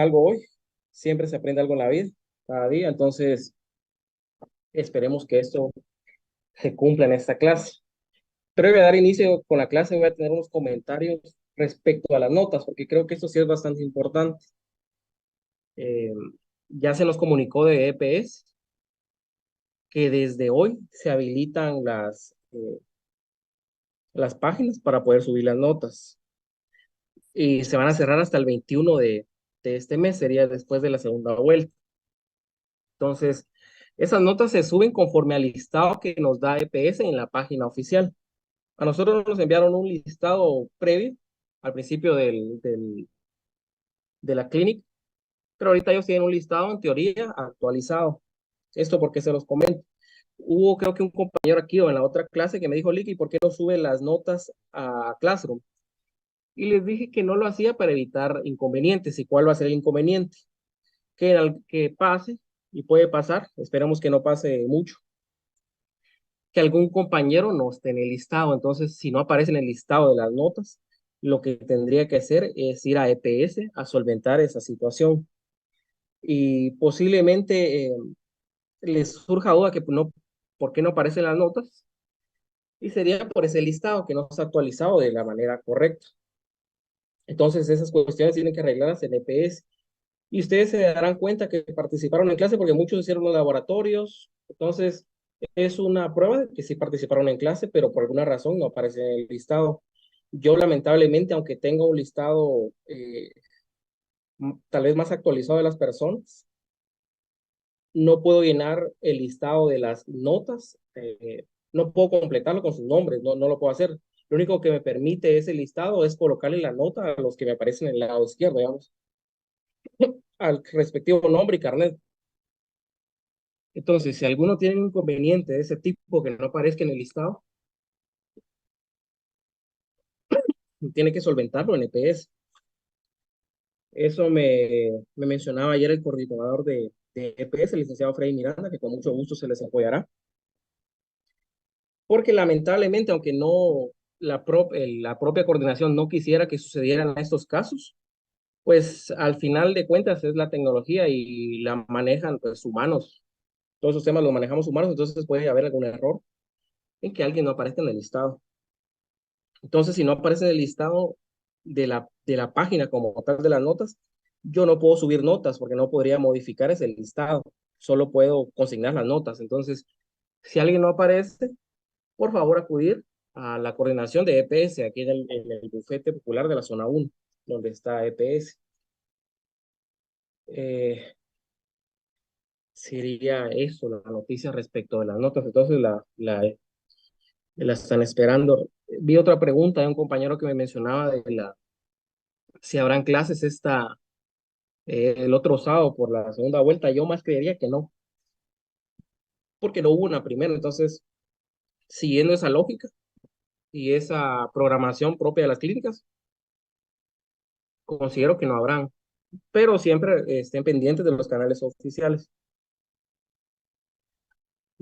Algo hoy, siempre se aprende algo en la vida, cada día, entonces esperemos que esto se cumpla en esta clase. Pero voy a dar inicio con la clase, voy a tener unos comentarios respecto a las notas, porque creo que esto sí es bastante importante. Eh, ya se nos comunicó de EPS que desde hoy se habilitan las páginas para poder subir las notas y se van a cerrar hasta el 21 de este mes, sería después de la segunda vuelta. Entonces, esas notas se suben conforme al listado que nos da EPS en la página oficial. A nosotros nos enviaron un listado previo al principio de la clínica, pero ahorita ellos tienen un listado en teoría actualizado. Esto porque se los comento. Hubo creo que un compañero aquí o en la otra clase que me dijo, Licky, ¿por qué no sube las notas a Classroom? Y les dije que no lo hacía para evitar inconvenientes. ¿Y cuál va a ser el inconveniente? Que pase, y puede pasar, esperamos que no pase mucho, que algún compañero no esté en el listado. Entonces, si no aparece en el listado de las notas, lo que tendría que hacer es ir a EPS a solventar esa situación. Y posiblemente les surja duda que no, ¿por qué no aparecen las notas? Y sería por ese listado que no está actualizado de la manera correcta. Entonces, esas cuestiones tienen que arreglarlas en EPS. Y ustedes se darán cuenta que participaron en clase porque muchos hicieron los laboratorios. Entonces, es una prueba de que sí participaron en clase, pero por alguna razón no aparece en el listado. Yo, lamentablemente, aunque tenga un listado tal vez más actualizado de las personas, no puedo llenar el listado de las notas, no puedo completarlo con sus nombres, no lo puedo hacer. Lo único que me permite ese listado es colocarle la nota a los que me aparecen en el lado izquierdo, digamos, al respectivo nombre y carnet. Entonces, si alguno tiene un inconveniente de ese tipo que no aparezca en el listado, tiene que solventarlo en EPS. Eso me mencionaba ayer el coordinador de EPS, el licenciado Freddy Miranda, que con mucho gusto se les apoyará. Porque lamentablemente, aunque no la propia coordinación no quisiera que sucedieran estos casos, pues al final de cuentas es la tecnología y la manejan pues humanos. Todos esos temas los manejamos humanos, entonces puede haber algún error en que alguien no aparezca en el listado. Entonces, si no aparece en el listado de la página como tal de las notas, yo no puedo subir notas porque no podría modificar ese listado. Solo puedo consignar las notas. Entonces, si alguien no aparece, por favor acudir a la coordinación de EPS aquí en el bufete popular de la zona 1, donde está EPS. Eh, Sería eso, la noticia respecto de las notas. Entonces, la están esperando. Vi otra pregunta de un compañero que me mencionaba de si habrán clases el otro sábado por la segunda vuelta. Yo más creería que no, porque no hubo una primera. Entonces, siguiendo esa lógica y esa programación propia de las clínicas, considero que no habrán, pero siempre estén pendientes de los canales oficiales.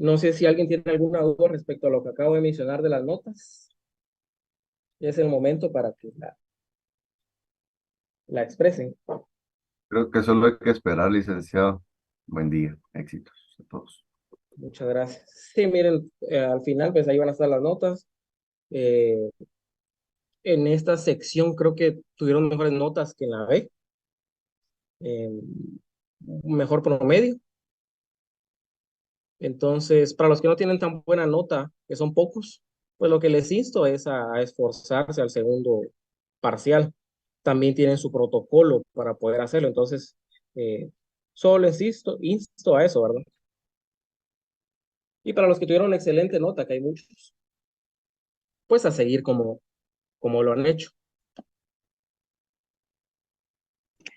No sé si alguien tiene alguna duda respecto a lo que acabo de mencionar de las notas. Es el momento para que la expresen. Creo que solo hay que esperar, licenciado. Buen día, éxitos a todos. Muchas gracias. Sí, miren, al final, pues ahí van a estar las notas. Eh, en esta sección creo que tuvieron mejores notas que en la B. eh, Mejor promedio. Entonces, para los que no tienen tan buena nota, que son pocos, pues lo que les insto es a esforzarse al segundo parcial. También tienen su protocolo para poder hacerlo. Entonces, solo insto a eso, ¿verdad? Y para los que tuvieron excelente nota, que hay muchos, pues a seguir como lo han hecho.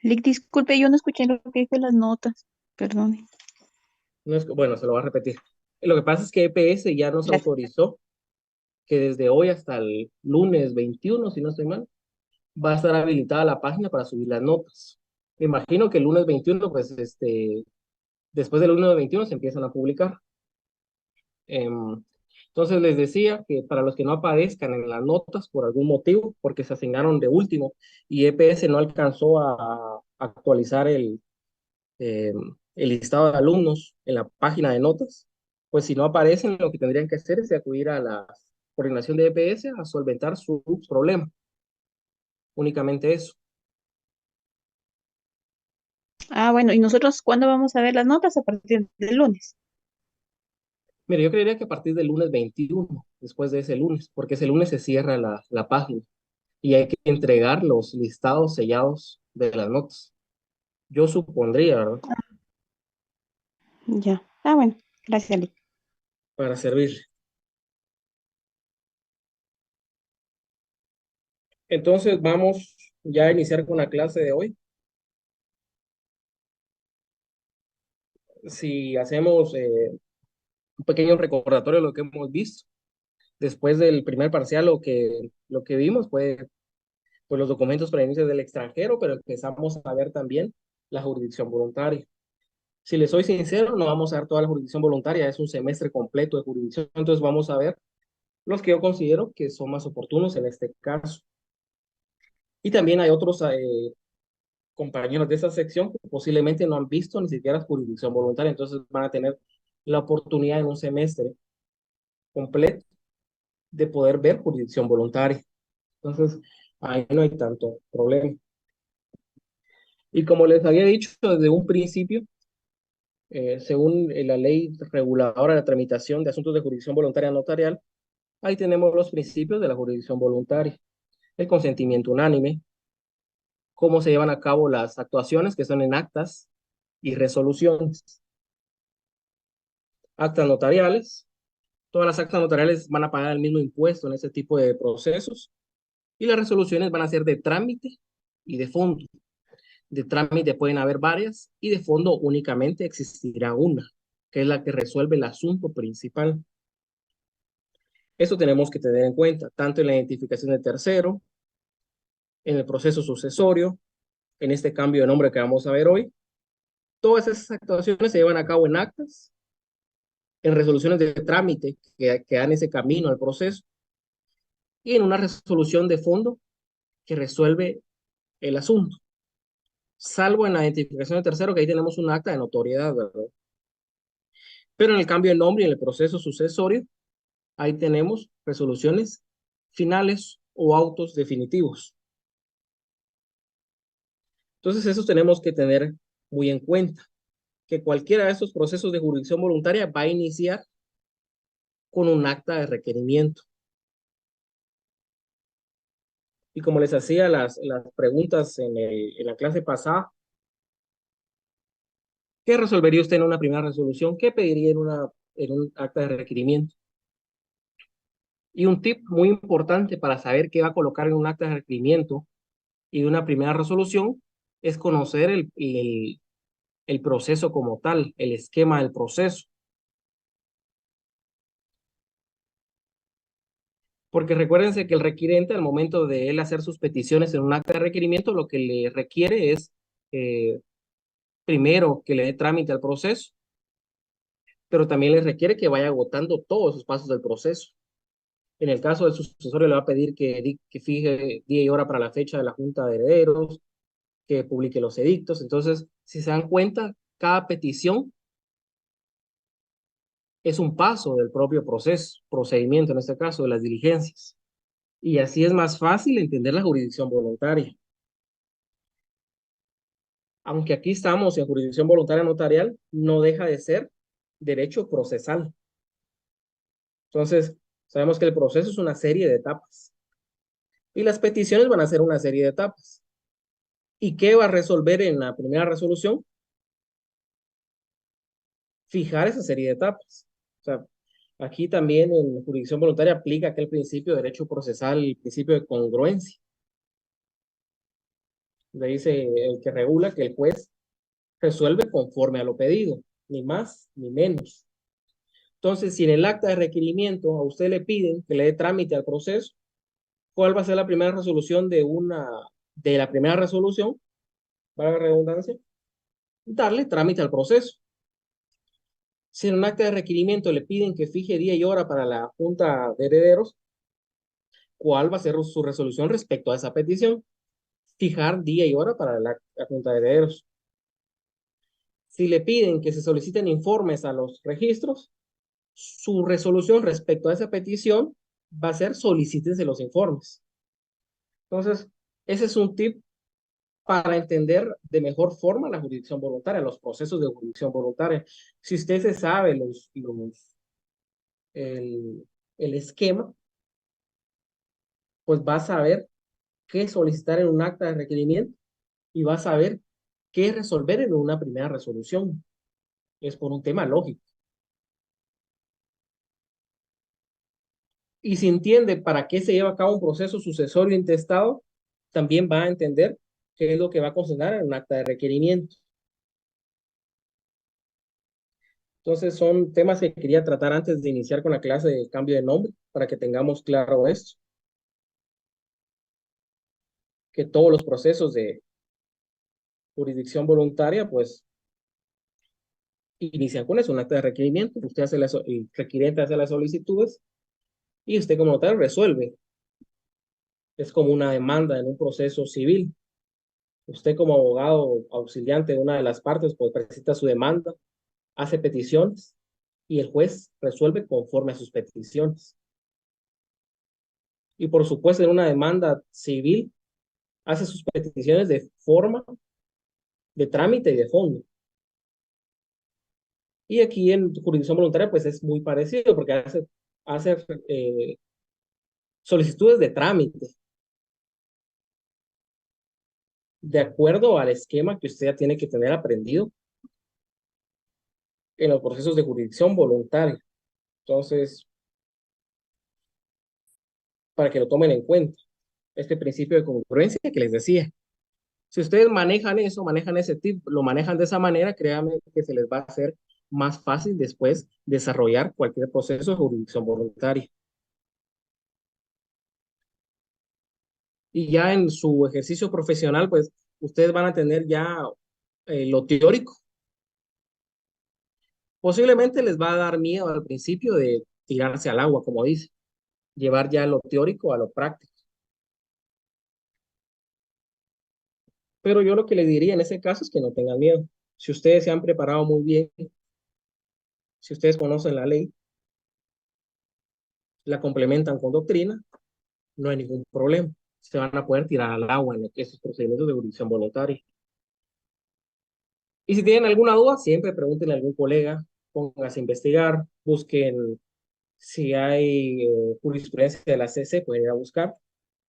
Lick, disculpe, yo no escuché lo que dijo las notas. Perdone. No es, bueno, se lo voy a repetir. Lo que pasa es que EPS ya nos Gracias. autorizó que desde hoy hasta el lunes 21, si no estoy mal, va a estar habilitada la página para subir las notas. Me imagino que el lunes 21, pues, después del lunes 21 se empiezan a publicar. Entonces les decía que para los que no aparezcan en las notas por algún motivo, porque se asignaron de último y EPS no alcanzó actualizar eh, el listado de alumnos en la página de notas, pues si no aparecen, lo que tendrían que hacer es acudir a la coordinación de EPS a solventar su problema. Únicamente eso. Ah, bueno, ¿y nosotros cuándo vamos a ver las notas? A partir del lunes. Mire, yo creería que a partir del lunes 21, después de ese lunes, porque ese lunes se cierra la página y hay que entregar los listados sellados de las notas. Yo supondría, ¿verdad? Ya. Ah, bueno, gracias, Lick. Para servir. Entonces vamos ya a iniciar con la clase de hoy. Si hacemos un pequeño recordatorio de lo que hemos visto, después del primer parcial lo que vimos fue pues, los documentos provenientes del extranjero, pero empezamos a ver también la jurisdicción voluntaria. Si les soy sincero, no vamos a ver toda la jurisdicción voluntaria, es un semestre completo de jurisdicción, entonces vamos a ver los que yo considero que son más oportunos en este caso. Y también hay otros compañeros de esa sección que posiblemente no han visto ni siquiera jurisdicción voluntaria, entonces van a tener la oportunidad en un semestre completo de poder ver jurisdicción voluntaria. Entonces, ahí no hay tanto problema. Y como les había dicho desde un principio, según la ley reguladora de la tramitación de asuntos de jurisdicción voluntaria notarial, ahí tenemos los principios de la jurisdicción voluntaria, el consentimiento unánime, cómo se llevan a cabo las actuaciones que son en actas y resoluciones. Actas notariales, todas las actas notariales van a pagar el mismo impuesto en ese tipo de procesos y las resoluciones van a ser de trámite y de fondo. De trámite pueden haber varias y de fondo únicamente existirá una, que es la que resuelve el asunto principal. Eso tenemos que tener en cuenta, tanto en la identificación de tercero, en el proceso sucesorio, en este cambio de nombre que vamos a ver hoy. Todas esas actuaciones se llevan a cabo en actas, en resoluciones de trámite que dan ese camino al proceso y en una resolución de fondo que resuelve el asunto, salvo en la identificación de tercero, que ahí tenemos un acta de notoriedad, ¿verdad? Pero en el cambio de nombre y en el proceso sucesorio, ahí tenemos resoluciones finales o autos definitivos. Entonces, eso tenemos que tener muy en cuenta, que cualquiera de estos procesos de jurisdicción voluntaria va a iniciar con un acta de requerimiento. Y como les hacía las preguntas en la clase pasada, ¿qué resolvería usted en una primera resolución? ¿Qué pediría en un acta de requerimiento? Y un tip muy importante para saber qué va a colocar en un acta de requerimiento y de una primera resolución es conocer el proceso como tal, el esquema del proceso. Porque recuérdense que el requirente, al momento de él hacer sus peticiones en un acta de requerimiento, lo que le requiere es, primero, que le dé trámite al proceso, pero también le requiere que vaya agotando todos esos pasos del proceso. En el caso del sucesorio, le va a pedir que fije día y hora para la fecha de la Junta de Herederos, que publique los edictos. Entonces, si se dan cuenta, cada petición es un paso del propio proceso, procedimiento, en este caso, de las diligencias. Y así es más fácil entender la jurisdicción voluntaria. Aunque aquí estamos en jurisdicción voluntaria notarial, no deja de ser derecho procesal. Entonces, sabemos que el proceso es una serie de etapas y las peticiones van a ser una serie de etapas. ¿Y qué va a resolver en la primera resolución? Fijar esa serie de etapas. O sea, aquí también en jurisdicción voluntaria aplica aquel principio de derecho procesal, el principio de congruencia. Le dice el que regula que el juez resuelve conforme a lo pedido, ni más ni menos. Entonces, si en el acta de requerimiento a usted le piden que le dé trámite al proceso, ¿cuál va a ser la primera resolución de la primera resolución? Para la redundancia, darle trámite al proceso. Si en un acta de requerimiento le piden que fije día y hora para la Junta de Herederos, ¿cuál va a ser su resolución respecto a esa petición? fijar día y hora para la junta de herederos. Si le piden que se soliciten informes a los registros, su resolución respecto a esa petición va a ser solicítense los informes. Entonces, ese es un tip para entender de mejor forma la jurisdicción voluntaria, los procesos de jurisdicción voluntaria. Si usted se sabe el esquema, pues va a saber qué solicitar en un acta de requerimiento y va a saber qué resolver en una primera resolución. Es por un tema lógico. Y si entiende para qué se lleva a cabo un proceso sucesorio intestado, también va a entender qué es lo que va a consignar en un acta de requerimiento. Entonces son temas que quería tratar antes de iniciar con la clase de cambio de nombre, para que tengamos claro esto. Que todos los procesos de jurisdicción voluntaria, pues, inician con eso, un acta de requerimiento. Usted hace el requiriente hace las solicitudes y usted como notario resuelve. Es como una demanda en un proceso civil. Usted como abogado auxiliante de una de las partes, pues presenta su demanda, hace peticiones y el juez resuelve conforme a sus peticiones. Y por supuesto, en una demanda civil, hace sus peticiones de forma, de trámite y de fondo. Y aquí en jurisdicción voluntaria, pues es muy parecido, porque hace solicitudes de trámite, de acuerdo al esquema que usted ya tiene que tener aprendido en los procesos de jurisdicción voluntaria. Entonces, para que lo tomen en cuenta, este principio de congruencia que les decía. Si ustedes manejan eso, manejan ese tip, lo manejan de esa manera, créanme que se les va a hacer más fácil después desarrollar cualquier proceso de jurisdicción voluntaria. Y ya en su ejercicio profesional, pues ustedes van a tener ya lo teórico. Posiblemente les va a dar miedo al principio de tirarse al agua, como dice, llevar ya lo teórico a lo práctico. Pero yo lo que les diría en ese caso es que no tengan miedo. Si ustedes se han preparado muy bien, si ustedes conocen la ley, la complementan con doctrina, no hay ningún problema. Se van a poder tirar al agua en esos procedimientos de jurisdicción voluntaria. Y si tienen alguna duda, siempre pregúntenle a algún colega, pónganse a investigar, busquen si hay jurisprudencia de la CC, pueden ir a buscar.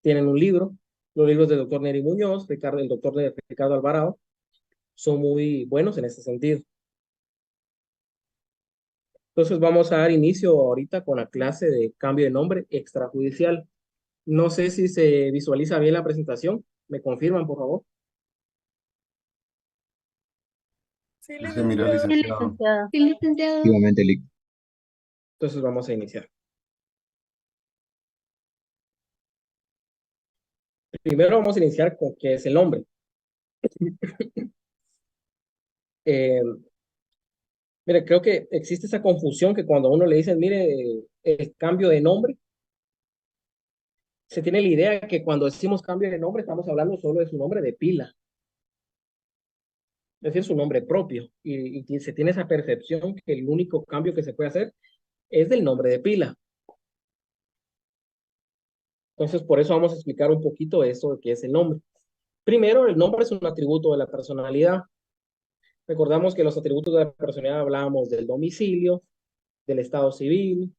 Tienen un libro, los libros del doctor Neri Muñoz, el doctor Ricardo Alvarado, son muy buenos en ese sentido. Entonces vamos a dar inicio ahorita con la clase de cambio de nombre extrajudicial. No sé si se visualiza bien la presentación. ¿Me confirman, por favor? Sí, Sí se mira, licenciado. Sí, licenciado. licenciado. Sí, licenciado. Efectivamente, Lic. Entonces vamos a iniciar. Primero vamos a iniciar con qué es el nombre. Eh, Mire, creo que existe esa confusión que cuando a uno le dicen, mire, el cambio de nombre, se tiene la idea que cuando decimos cambio de nombre estamos hablando solo de su nombre de pila, es decir, su nombre propio. Y se tiene esa percepción que el único cambio que se puede hacer es del nombre de pila. Entonces, por eso vamos a explicar un poquito eso de qué es el nombre. Primero, el nombre es un atributo de la personalidad. Recordamos que los atributos de la personalidad hablábamos del domicilio, del estado civil,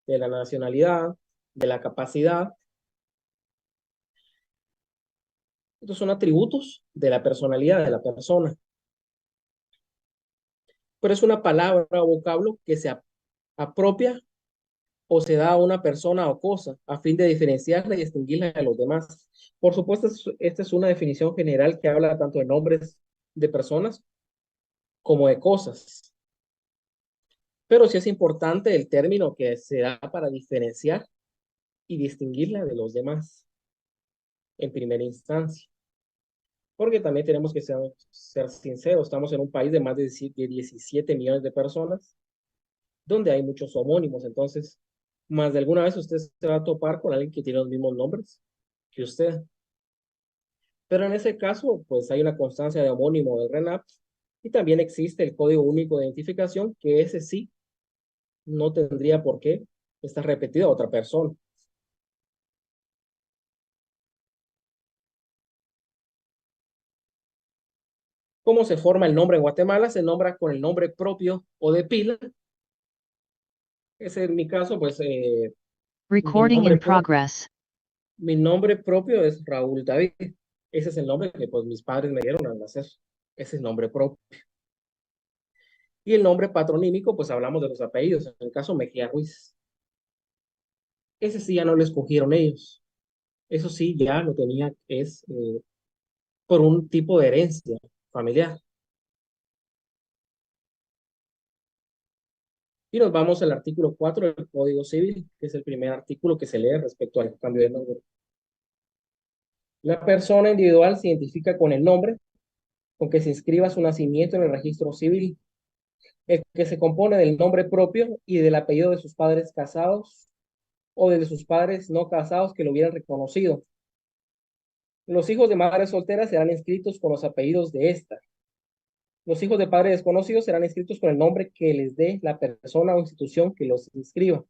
de la nacionalidad, de la capacidad. Estos son atributos de la personalidad de la persona. Pero es una palabra o vocablo que se apropia o se da a una persona o cosa a fin de diferenciarla y distinguirla de los demás. Por supuesto, esta es una definición general que habla tanto de nombres de personas como de cosas. Pero sí es importante el término que se da para diferenciar y distinguirla de los demás en primera instancia. Porque también tenemos que ser sinceros, estamos en un país de más de 17 millones de personas, donde hay muchos homónimos, entonces, más de alguna vez usted se va a topar con alguien que tiene los mismos nombres que usted. Pero en ese caso, pues hay una constancia de homónimo del RENAP y también existe el Código Único de Identificación, que ese sí no tendría por qué estar repetido a otra persona. ¿Cómo se forma el nombre en Guatemala? Se nombra con el nombre propio o de pila. Ese es mi caso, pues Recording in progress. mi nombre propio es Raúl David. Ese es el nombre que pues mis padres me dieron al nacer. Ese es el nombre propio. Y el nombre patronímico, pues hablamos de los apellidos. En el caso Mejía Ruiz. Ese sí ya no lo escogieron ellos. Eso sí ya lo tenía, es por un tipo de herencia familiar. Y nos vamos al artículo 4 del Código Civil, que es el primer artículo que se lee respecto al cambio de nombre. La persona individual se identifica con el nombre con que se inscriba su nacimiento en el registro civil, el que se compone del nombre propio y del apellido de sus padres casados o de sus padres no casados que lo hubieran reconocido. Los hijos de madres solteras serán inscritos con los apellidos de esta. Los hijos de padres desconocidos serán inscritos con el nombre que les dé la persona o institución que los inscriba.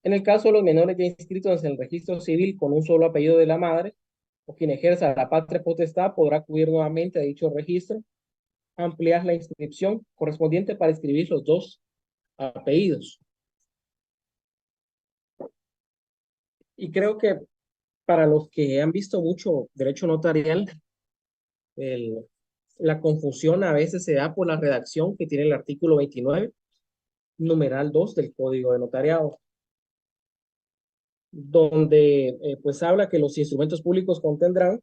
En el caso de los menores ya inscritos en el registro civil con un solo apellido de la madre, o quien ejerza la patria potestad podrá acudir nuevamente a dicho registro, ampliar la inscripción correspondiente para inscribir los dos apellidos. Y creo que para los que han visto mucho derecho notarial, la confusión a veces se da por la redacción que tiene el artículo 29, numeral 2 del Código de Notariado, donde pues habla que los instrumentos públicos contendrán,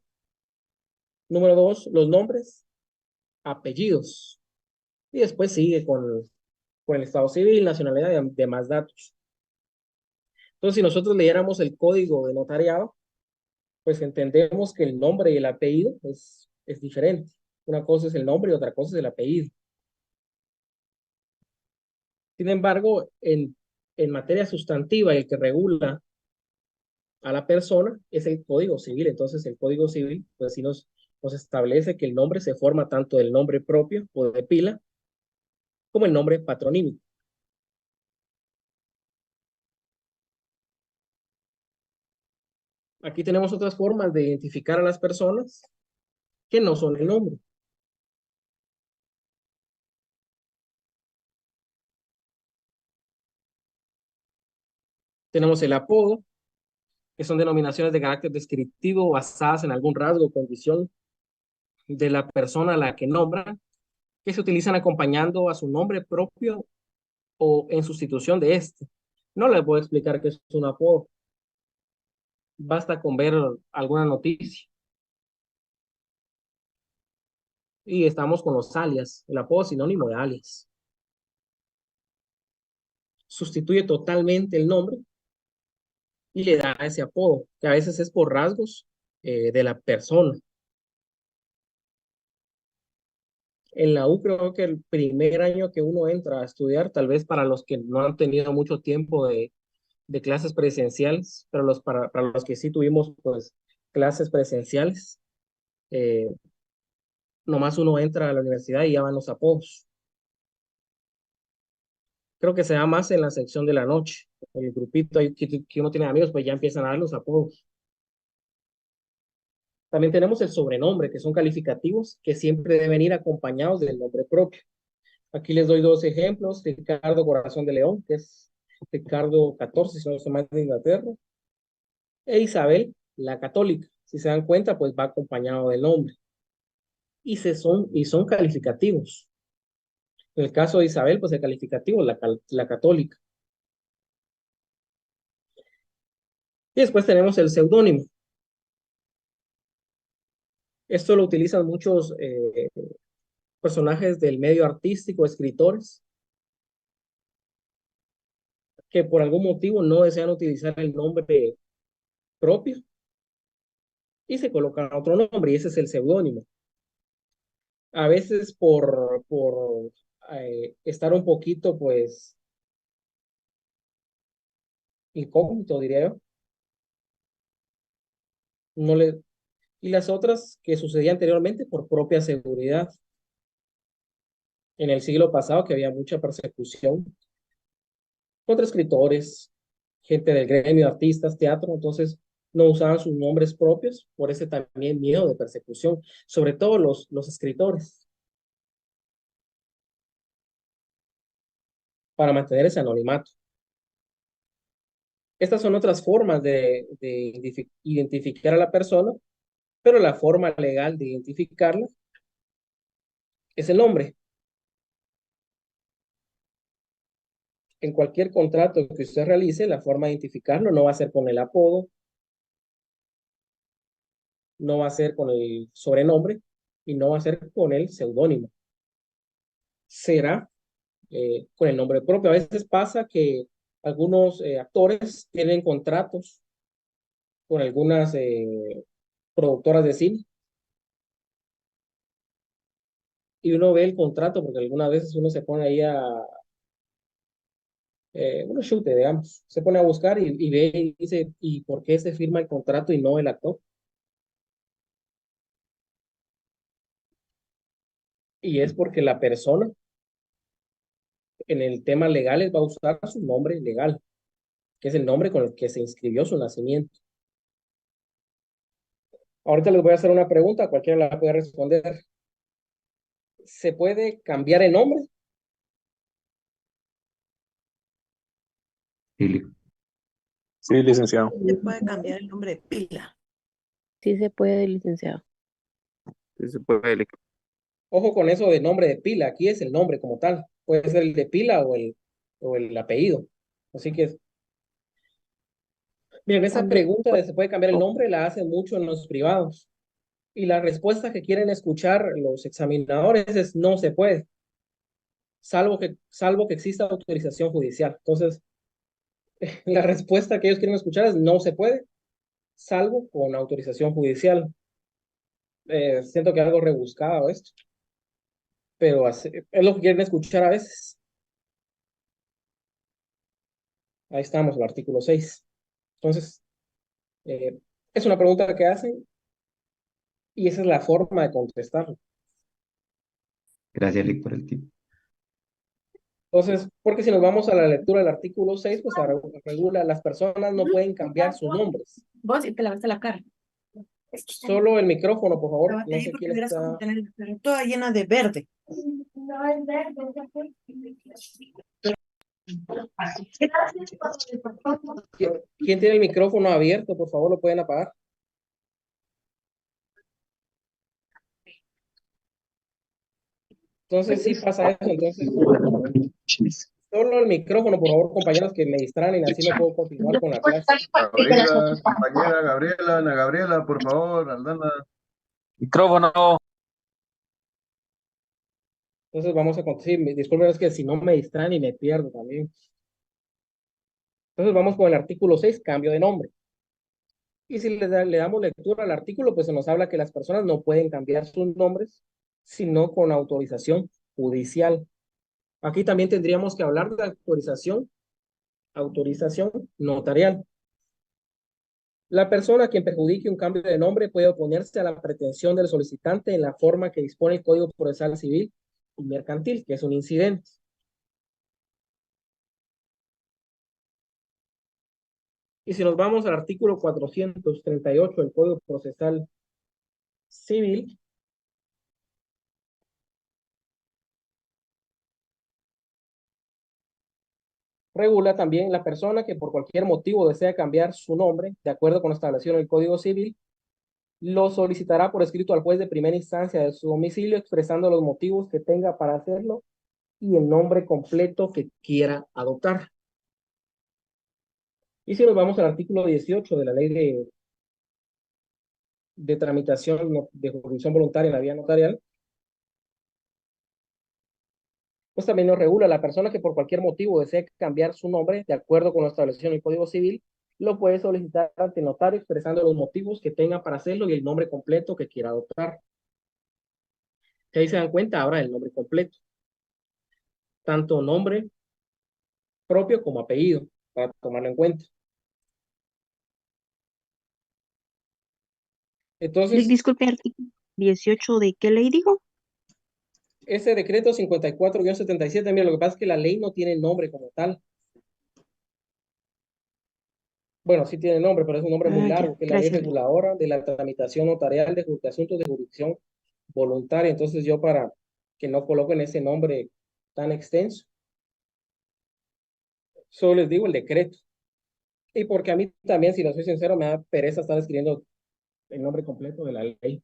número 2, los nombres, apellidos, y después sigue con el estado civil, nacionalidad y demás datos. Entonces, si nosotros leyéramos el Código de Notariado, pues entendemos que el nombre y el apellido es diferente. Una cosa es el nombre y otra cosa es el apellido. Sin embargo, en materia sustantiva, el que regula a la persona es el Código Civil. Entonces, el Código Civil, pues sí nos establece que el nombre se forma tanto del nombre propio o de pila, como el nombre patronímico. Aquí tenemos otras formas de identificar a las personas que no son el nombre. Tenemos el apodo, que son denominaciones de carácter descriptivo basadas en algún rasgo o condición de la persona a la que nombran, que se utilizan acompañando a su nombre propio o en sustitución de este. No les voy a explicar qué es un apodo. Basta con ver alguna noticia. Y estamos con los alias. El apodo es sinónimo de alias. Sustituye totalmente el nombre y le da ese apodo, que a veces es por rasgos de la persona. En la U creo que el primer año que uno entra a estudiar, tal vez para los que no han tenido mucho tiempo de clases presenciales, pero para los que sí tuvimos pues clases presenciales, eh, nomás uno entra a la universidad y ya van los apodos. Creo que se da más en la sección de la noche. El grupito ahí que uno tiene amigos, pues ya empiezan a dar los apodos. También tenemos el sobrenombre, que son calificativos que siempre deben ir acompañados del nombre propio. Aquí les doy dos ejemplos. Ricardo Corazón de León, que es Ricardo XIV, si no se llama de Inglaterra, e Isabel, la católica. Si se dan cuenta, pues va acompañado del nombre. Y son calificativos. En el caso de Isabel, pues el calificativo, la católica. Y después tenemos el seudónimo. Esto lo utilizan muchos personajes del medio artístico, escritores, que por algún motivo no desean utilizar el nombre propio y se colocan otro nombre, y ese es el seudónimo. A veces por estar un poquito, pues, incógnito, diría yo, no le, y las otras que sucedían anteriormente por propia seguridad. En el siglo pasado que había mucha persecución contra escritores, gente del gremio, artistas, teatro, entonces no usaban sus nombres propios por ese también miedo de persecución, sobre todo los escritores, para mantener ese anonimato. Estas son otras formas de identificar a la persona, pero la forma legal de identificarla es el nombre. En cualquier contrato que usted realice, la forma de identificarlo no va a ser con el apodo, no va a ser con el sobrenombre y no va a ser con el seudónimo. Será con el nombre propio. A veces pasa que algunos actores tienen contratos con algunas productoras de cine y uno ve el contrato porque algunas veces uno se pone ahí a uno chute, digamos, se pone a buscar y ve y dice, ¿y por qué se firma el contrato y no el actor? Y es porque la persona en el tema legales va a usar su nombre legal, que es el nombre con el que se inscribió su nacimiento. Ahorita les voy a hacer una pregunta, cualquiera la puede responder. ¿Se puede cambiar el nombre? Ili. Sí, licenciado. Se puede cambiar el nombre de pila. Sí se puede, licenciado. Sí se puede. Ojo con eso de nombre de pila, aquí es el nombre como tal, puede ser el de pila o el apellido. Así que, miren, esa También pregunta de se puede cambiar el nombre la hacen mucho en los privados. Y la respuesta que quieren escuchar los examinadores es no se puede, salvo que exista autorización judicial. Entonces, la respuesta que ellos quieren escuchar es no se puede, salvo con autorización judicial. Siento que es algo rebuscado esto, pero es lo que quieren escuchar a veces. Ahí estamos, el artículo 6. Entonces, es una pregunta que hacen y esa es la forma de contestarlo. Gracias, Lick, por el tip. Entonces, porque si nos vamos a la lectura del artículo 6, pues regula, las personas no pueden cambiar sus nombres. Vos y te lavaste la cara. Solo el micrófono, por favor. Lávate No ahí sé porque quién verás cómo está. tener la cara toda llena de verde. ¿Quién tiene el micrófono abierto? Por favor, lo pueden apagar. Entonces, sí pasa eso. Entonces, solo el micrófono, por favor, compañeros, que me distraen, así no puedo continuar con la clase. Gabriela, compañera Gabriela, Ana Gabriela, por favor, Aldana. Micrófono. Entonces, vamos a continuar. Disculpen, es que si no me distraen y me pierdo también. Entonces, vamos con el artículo 6, cambio de nombre. Y si le damos lectura al artículo, pues se nos habla que las personas no pueden cambiar sus nombres, sino con autorización judicial. Aquí también tendríamos que hablar de autorización notarial. La persona a quien perjudique un cambio de nombre puede oponerse a la pretensión del solicitante en la forma que dispone el Código Procesal Civil y Mercantil, que es un incidente. Y si nos vamos al artículo 438 del Código Procesal Civil, regula también la persona que por cualquier motivo desea cambiar su nombre, de acuerdo con lo establecido en el Código Civil, lo solicitará por escrito al juez de primera instancia de su domicilio, expresando los motivos que tenga para hacerlo y el nombre completo que quiera adoptar. Y si nos vamos al artículo 18 de la ley de tramitación de jurisdicción voluntaria en la vía notarial, pues también nos regula la persona que por cualquier motivo desee cambiar su nombre, de acuerdo con lo establecido en el Código Civil, lo puede solicitar ante el notario expresando los motivos que tenga para hacerlo y el nombre completo que quiera adoptar. Que ahí se dan cuenta ahora del nombre completo. Tanto nombre propio como apellido, para tomarlo en cuenta. Entonces, Disculpe, artículo 18 ¿de qué ley dijo? ese decreto 54-77, mira, lo que pasa es que la ley no tiene nombre como tal. Bueno, sí tiene nombre, pero es un nombre muy Ah, ya, largo, que es la ley gracias, Lick. reguladora de la tramitación notarial de asuntos de jurisdicción voluntaria. Entonces yo para que no coloquen ese nombre tan extenso, solo les digo el decreto. Y porque a mí también, si lo soy sincero, me da pereza estar escribiendo el nombre completo de la ley,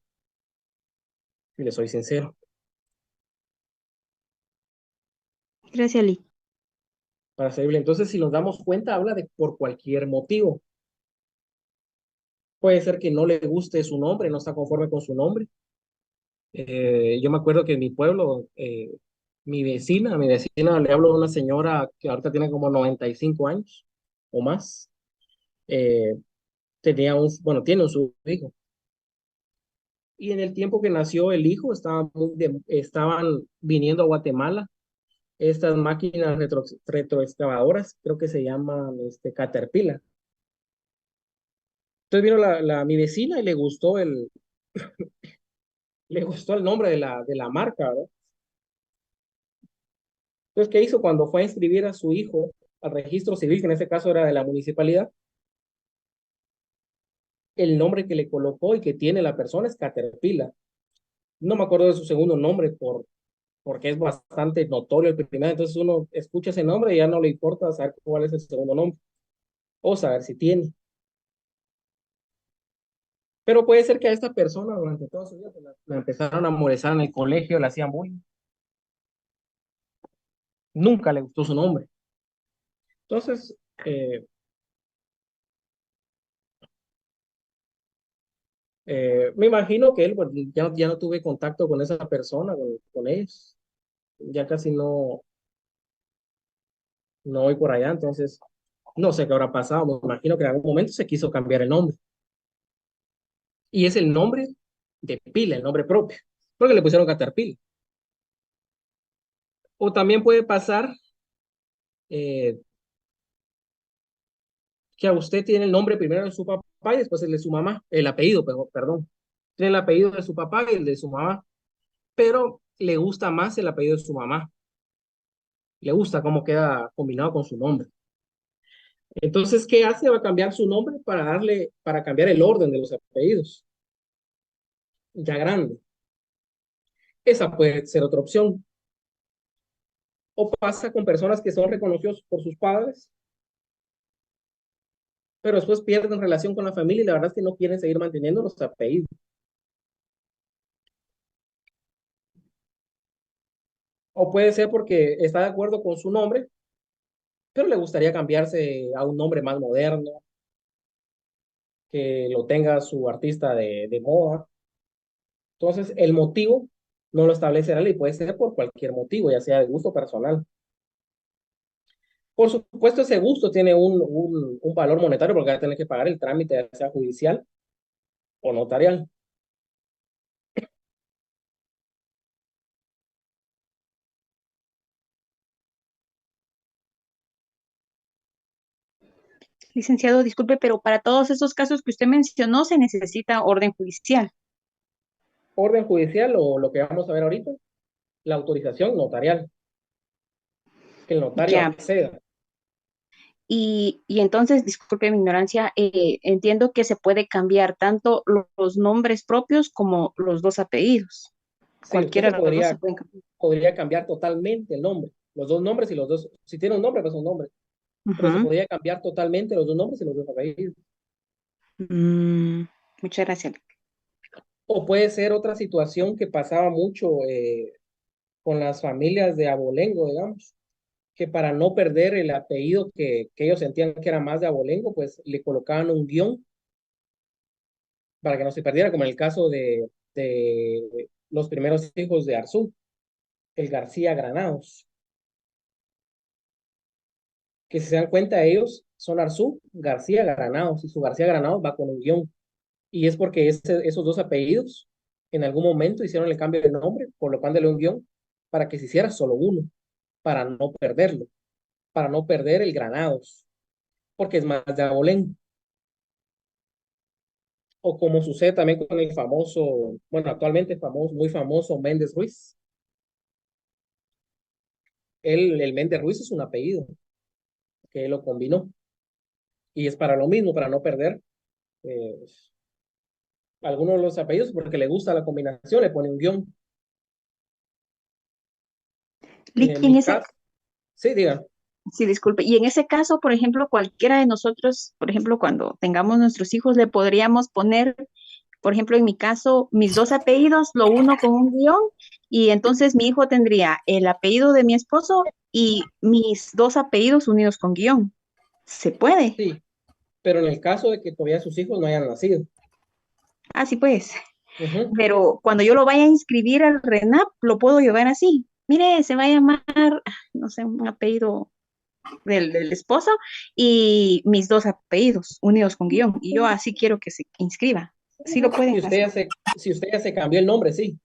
si le soy sincero. Gracias, Lick. Para servirle. Entonces, si nos damos cuenta, habla de por cualquier motivo. Puede ser que no le guste su nombre, no está conforme con su nombre. Yo me acuerdo que en mi pueblo, mi vecina, le hablo a una señora que ahorita tiene como 95 años o más. eh, bueno, tiene un su hijo. Y en el tiempo que nació el hijo, estaban viniendo a Guatemala estas máquinas retroexcavadoras, creo que se llaman Caterpillar. Entonces vino mi vecina y le gustó el nombre de la marca, ¿verdad? Entonces, ¿qué hizo cuando fue a inscribir a su hijo al registro civil, que en ese caso era de la municipalidad? El nombre que le colocó y que tiene la persona es Caterpillar. No me acuerdo de su segundo nombre porque es bastante notorio el primero, entonces uno escucha ese nombre y ya no le importa saber cuál es el segundo nombre o saber si tiene. Pero puede ser que a esta persona durante toda su vida pues, la empezaron a molestar en el colegio, le hacían bullying. Nunca le gustó su nombre. Entonces, me imagino que él, pues, ya no tuve contacto con esa persona, con ellos. Ya casi no voy por allá, entonces no sé qué habrá pasado. Me imagino que en algún momento se quiso cambiar el nombre. Y es el nombre de pila, el nombre propio, porque le pusieron Caterpillar. O también puede pasar eh, que a usted tiene el nombre primero de su papá y después el de su mamá, el apellido, perdón. Tiene el apellido de su papá y el de su mamá, pero le gusta más el apellido de su mamá. Le gusta cómo queda combinado con su nombre. Entonces, ¿qué hace? Va a cambiar su nombre para cambiar el orden de los apellidos, ya grande. Esa puede ser otra opción. O pasa con personas que son reconocidos por sus padres, pero después pierden relación con la familia y la verdad es que no quieren seguir manteniendo los apellidos. O puede ser porque está de acuerdo con su nombre, pero le gustaría cambiarse a un nombre más moderno, que lo tenga su artista de moda. Entonces, el motivo no lo establece la ley, puede ser por cualquier motivo, ya sea de gusto personal. Por supuesto, ese gusto tiene un valor monetario porque va a tener que pagar el trámite, ya sea judicial o notarial. Licenciado, disculpe, pero para todos esos casos que usted mencionó se necesita orden judicial. Orden judicial o lo que vamos a ver ahorita, la autorización notarial, que el notario Ya. acceda. Y entonces, disculpe mi ignorancia, entiendo que se puede cambiar tanto los nombres propios como los dos apellidos. Sí, usted Cualquiera de los dos se pueden cambiar. podría cambiar totalmente el nombre, los dos nombres y los dos, si tiene un nombre, pues un nombre, pero se Ujú. podría cambiar totalmente los dos nombres y los dos apellidos. Mm, muchas gracias. O puede ser otra situación que pasaba mucho con las familias de abolengo, digamos, que para no perder el apellido que ellos sentían que era más de abolengo, pues le colocaban un guión para que no se perdiera, como en el caso de los primeros hijos de Arzú, el García Granados, que si se dan cuenta ellos son Arzú, García Granados, y su García Granados va con un guión. Y es porque esos dos apellidos en algún momento hicieron el cambio de nombre, colocándole un guión para que se hiciera solo uno, para no perderlo, para no perder el Granados, porque es más de abolengo. O como sucede también con el famoso, bueno, actualmente famoso, muy famoso Méndez Ruiz. El Méndez Ruiz es un apellido que él lo combinó. Y es para lo mismo, para no perder eh, algunos de los apellidos, porque le gusta la combinación, le pone un guión. Lick, En en mi ese, caso, sí, digan. sí, disculpe. Y en ese caso, por ejemplo, cualquiera de nosotros, por ejemplo, cuando tengamos nuestros hijos, le podríamos poner, por ejemplo, en mi caso, mis dos apellidos, lo uno con un guión, y entonces mi hijo tendría el apellido de mi esposo y mis dos apellidos unidos con guión. ¿Se puede? Sí, pero en el caso de que todavía sus hijos no hayan nacido. Ah, sí, pues. Ujú. Pero cuando yo lo vaya a inscribir al RENAP, lo puedo llevar así. Mire, se va a llamar, no sé, un apellido del esposo y mis dos apellidos unidos con guión. Y yo así quiero que se inscriba. Sí lo pueden hacer. Si usted ya se cambió el nombre, sí.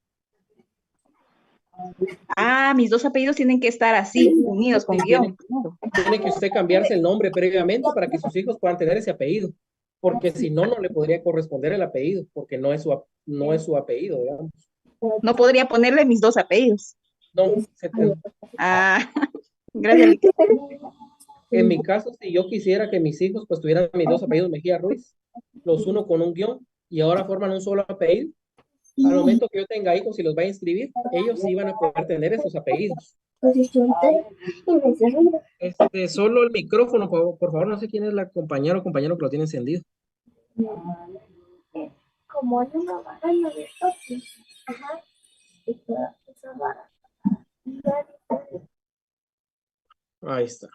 Ah, mis dos apellidos tienen que estar así, unidos con Sí, guión. tiene que usted cambiarse el nombre previamente para que sus hijos puedan tener ese apellido. Porque si no, no le podría corresponder el apellido, porque no es su apellido, digamos. No podría ponerle mis dos apellidos. No, Ah, gracias. en mi caso, si yo quisiera que mis hijos pues tuvieran mis dos apellidos Mejía Ruiz, los uno con un guión y ahora forman un solo apellido, al momento que yo tenga hijos y los vaya a inscribir, ellos sí van a poder tener esos apellidos. Solo el micrófono, por favor, no sé quién es la compañera o compañero que lo tiene encendido. Como hay una vara en el espacio, ajá, esa vara. Ahí está.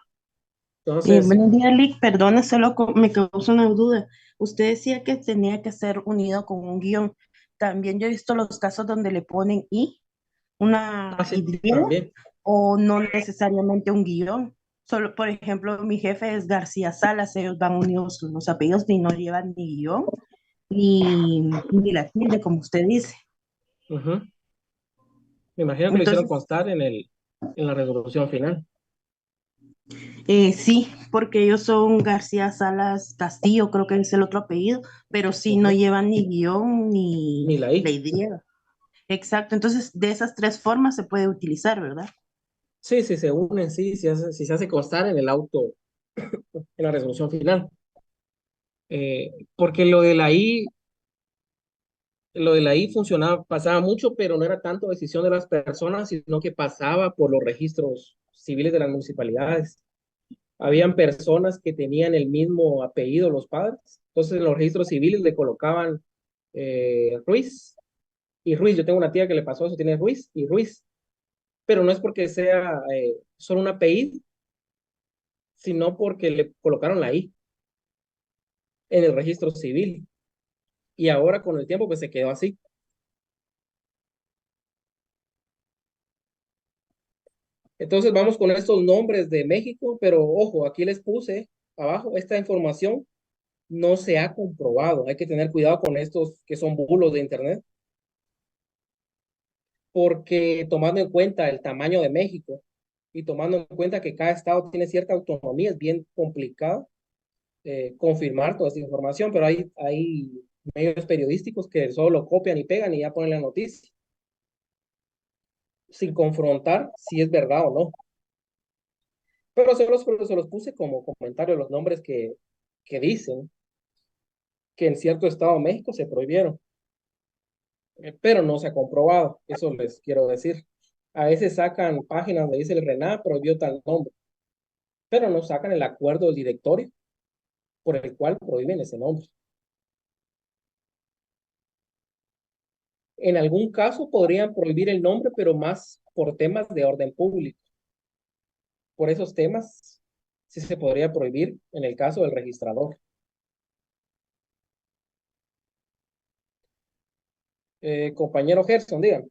Entonces, Buenos días, Lick. Perdona, solo me causó una duda. Usted decía que tenía que ser unido con un guión. También yo he visto los casos donde le ponen una sí, Y, también. o no necesariamente un guión. Solo, por ejemplo, mi jefe es García Salas, ellos van unidos los apellidos y no llevan ni guión ni la tilde, como usted dice. Ujú. Me imagino que lo hicieron Entonces, constar en la resolución final. sí, porque ellos son García Salas Castillo, creo que es el otro apellido, pero sí no Ujú. llevan ni guión Ni ni la la I. Y. Exacto, entonces de esas tres formas se puede utilizar, ¿verdad? Sí, sí, se unen, sí, si se hace constar en el auto, en la resolución final. Porque lo de la I funcionaba, pasaba mucho, pero no era tanto decisión de las personas, sino que pasaba por los registros civiles de las municipalidades. Habían personas que tenían el mismo apellido, los padres, entonces en los registros civiles le colocaban Ruiz y Ruiz. Yo tengo una tía que le pasó eso, tiene Ruiz y Ruiz, pero no es porque sea solo un apellido, sino porque le colocaron la I en el registro civil. Y ahora con el tiempo pues se quedó así. Entonces vamos con estos nombres de México, pero ojo, aquí les puse abajo, esta información no se ha comprobado. Hay que tener cuidado con estos que son bulos de internet, porque tomando en cuenta el tamaño de México y tomando en cuenta que cada estado tiene cierta autonomía, es bien complicado confirmar toda esta información, pero hay medios periodísticos que solo copian y pegan y ya ponen la noticia, sin confrontar si es verdad o no. Pero se los puse como comentario los nombres que dicen que en cierto estado de México se prohibieron, pero no se ha comprobado, eso les quiero decir. A veces sacan páginas donde dice el RENAP prohibió tal nombre, pero no sacan el acuerdo del directorio por el cual prohíben ese nombre. En algún caso podrían prohibir el nombre, pero más por temas de orden público. Por esos temas sí se podría prohibir en el caso del registrador. Compañero Gerson, digan.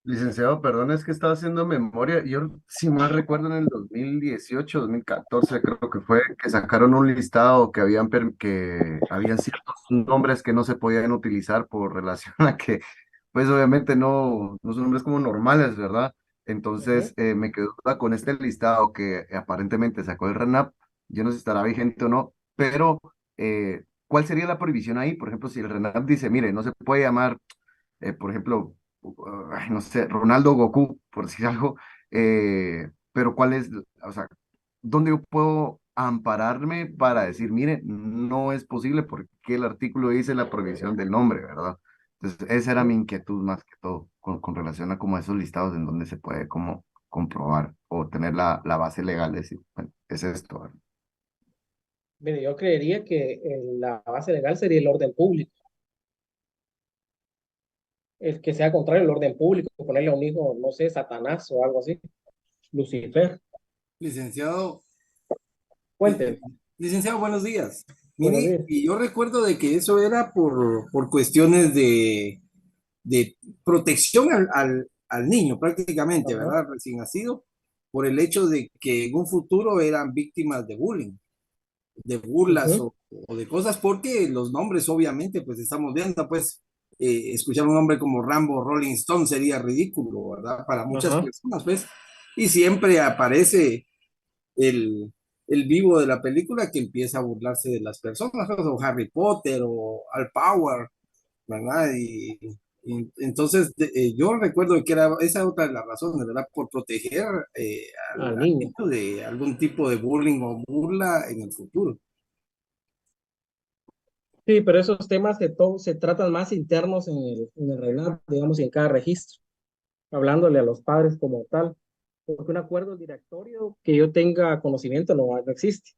Licenciado, perdón, es que estaba haciendo memoria. Yo, si mal recuerdo, en el 2018, 2014, creo que fue, que sacaron un listado que habían ciertos nombres que no se podían utilizar por relación a que, pues obviamente no son nombres como normales, ¿verdad? Entonces, me quedo duda con este listado que aparentemente sacó el RENAP. Yo no sé si estará vigente o no, pero ¿cuál sería la prohibición ahí? Por ejemplo, si el RENAP dice, mire, no se puede llamar, por ejemplo, ay, no sé, Ronaldo Goku, por decir algo, pero ¿cuál es, o sea, dónde yo puedo ampararme para decir, mire, no es posible porque el artículo dice la prohibición del nombre, ¿verdad? Entonces, esa era mi inquietud más que todo con relación a como esos listados en donde se puede como comprobar o tener la base legal de decir, bueno, es esto, ¿verdad? Mire, yo creería que la base legal sería el orden público. El que sea contrario al orden público, ponerle a un hijo, no sé, Satanás o algo así, Lucifer. Licenciado, Cuénteme, licenciado, buenos días. buenos Mire, días. y yo recuerdo de que eso era por cuestiones de protección al niño prácticamente, Ajá. ¿verdad? Recién nacido, por el hecho de que en un futuro eran víctimas de bullying, de burlas Ujú, o de cosas, porque los nombres obviamente, pues estamos viendo, pues escuchar un nombre como Rambo, Rolling Stone sería ridículo, ¿verdad? Para muchas ajá. personas, pues, y siempre aparece el, el vivo de la película que empieza a burlarse de las personas, ¿no? O Harry Potter o Al Power, ¿verdad? Y entonces yo recuerdo que era esa otra de las razones, ¿verdad? Por proteger Al al niño. niño de algún tipo de bullying o burla en el futuro. Sí, pero esos temas se tratan más internos en el RENAP, digamos, y en cada registro, hablándole a los padres como tal, porque un acuerdo directorio que yo tenga conocimiento no existe.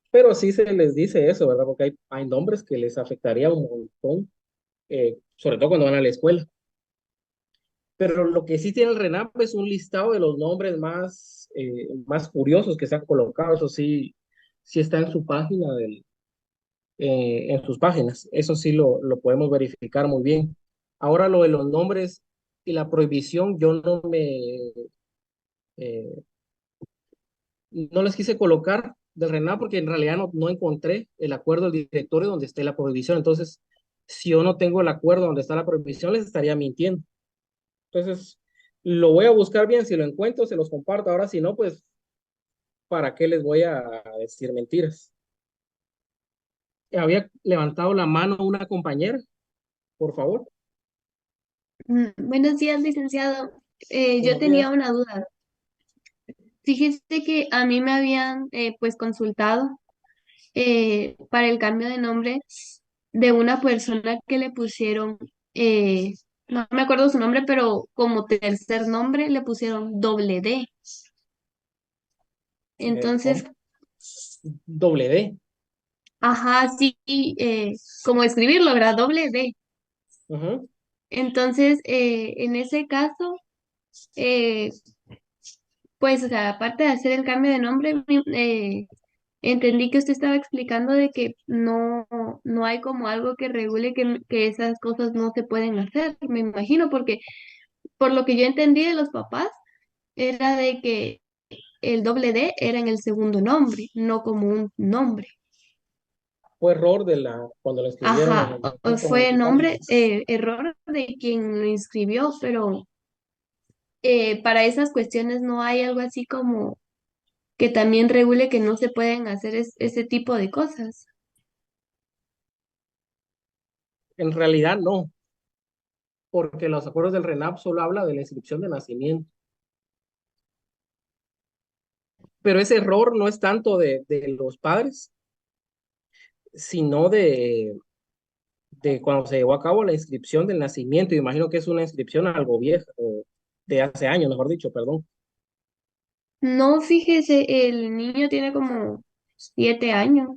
Pero sí se les dice eso, ¿verdad? Porque hay nombres que les afectaría un montón, sobre todo cuando van a la escuela. Pero lo que sí tiene el RENAP es un listado de los nombres más curiosos que se han colocado. Eso sí, sí está en su página en sus páginas. Eso sí lo podemos verificar muy bien. Ahora lo de los nombres y la prohibición, yo eh, no les quise colocar del RENAP porque en realidad no encontré el acuerdo del directorio donde esté la prohibición. Entonces, si yo no tengo el acuerdo donde está la prohibición, les estaría mintiendo. Entonces, lo voy a buscar bien. Si lo encuentro, se los comparto. Ahora, si no, pues, ¿para qué les voy a decir mentiras? Había levantado la mano una compañera, por favor. Buenos días, licenciado. Yo Buenos tenía días. una duda. Fíjese que a mí me habían pues consultado para el cambio de nombre de una persona que le pusieron, no me acuerdo su nombre, pero como tercer nombre le pusieron doble D. Entonces, ¿Cómo? Doble D. ajá, sí, como escribirlo, ¿verdad? Doble D. Ujú. Entonces, en ese caso, eh, pues, o sea, aparte de hacer el cambio de nombre, entendí que usted estaba explicando de que no hay como algo que regule que esas cosas no se pueden hacer, me imagino, porque por lo que yo entendí de los papás, era de que el doble D era en el segundo nombre, no como un nombre. Fue error cuando lo inscribieron en Ajá, el o registro fue municipal. nombre, error de quien lo inscribió, pero para esas cuestiones no hay algo así como que también regule que no se pueden hacer ese tipo de cosas. En realidad no, porque los acuerdos del RENAP solo habla de la inscripción de nacimiento. Pero ese error no es tanto de los padres, sino de cuando se llevó a cabo la inscripción del nacimiento. Imagino que es una inscripción algo vieja, o de hace años, mejor dicho, perdón. No, fíjese, el niño tiene como 7 años.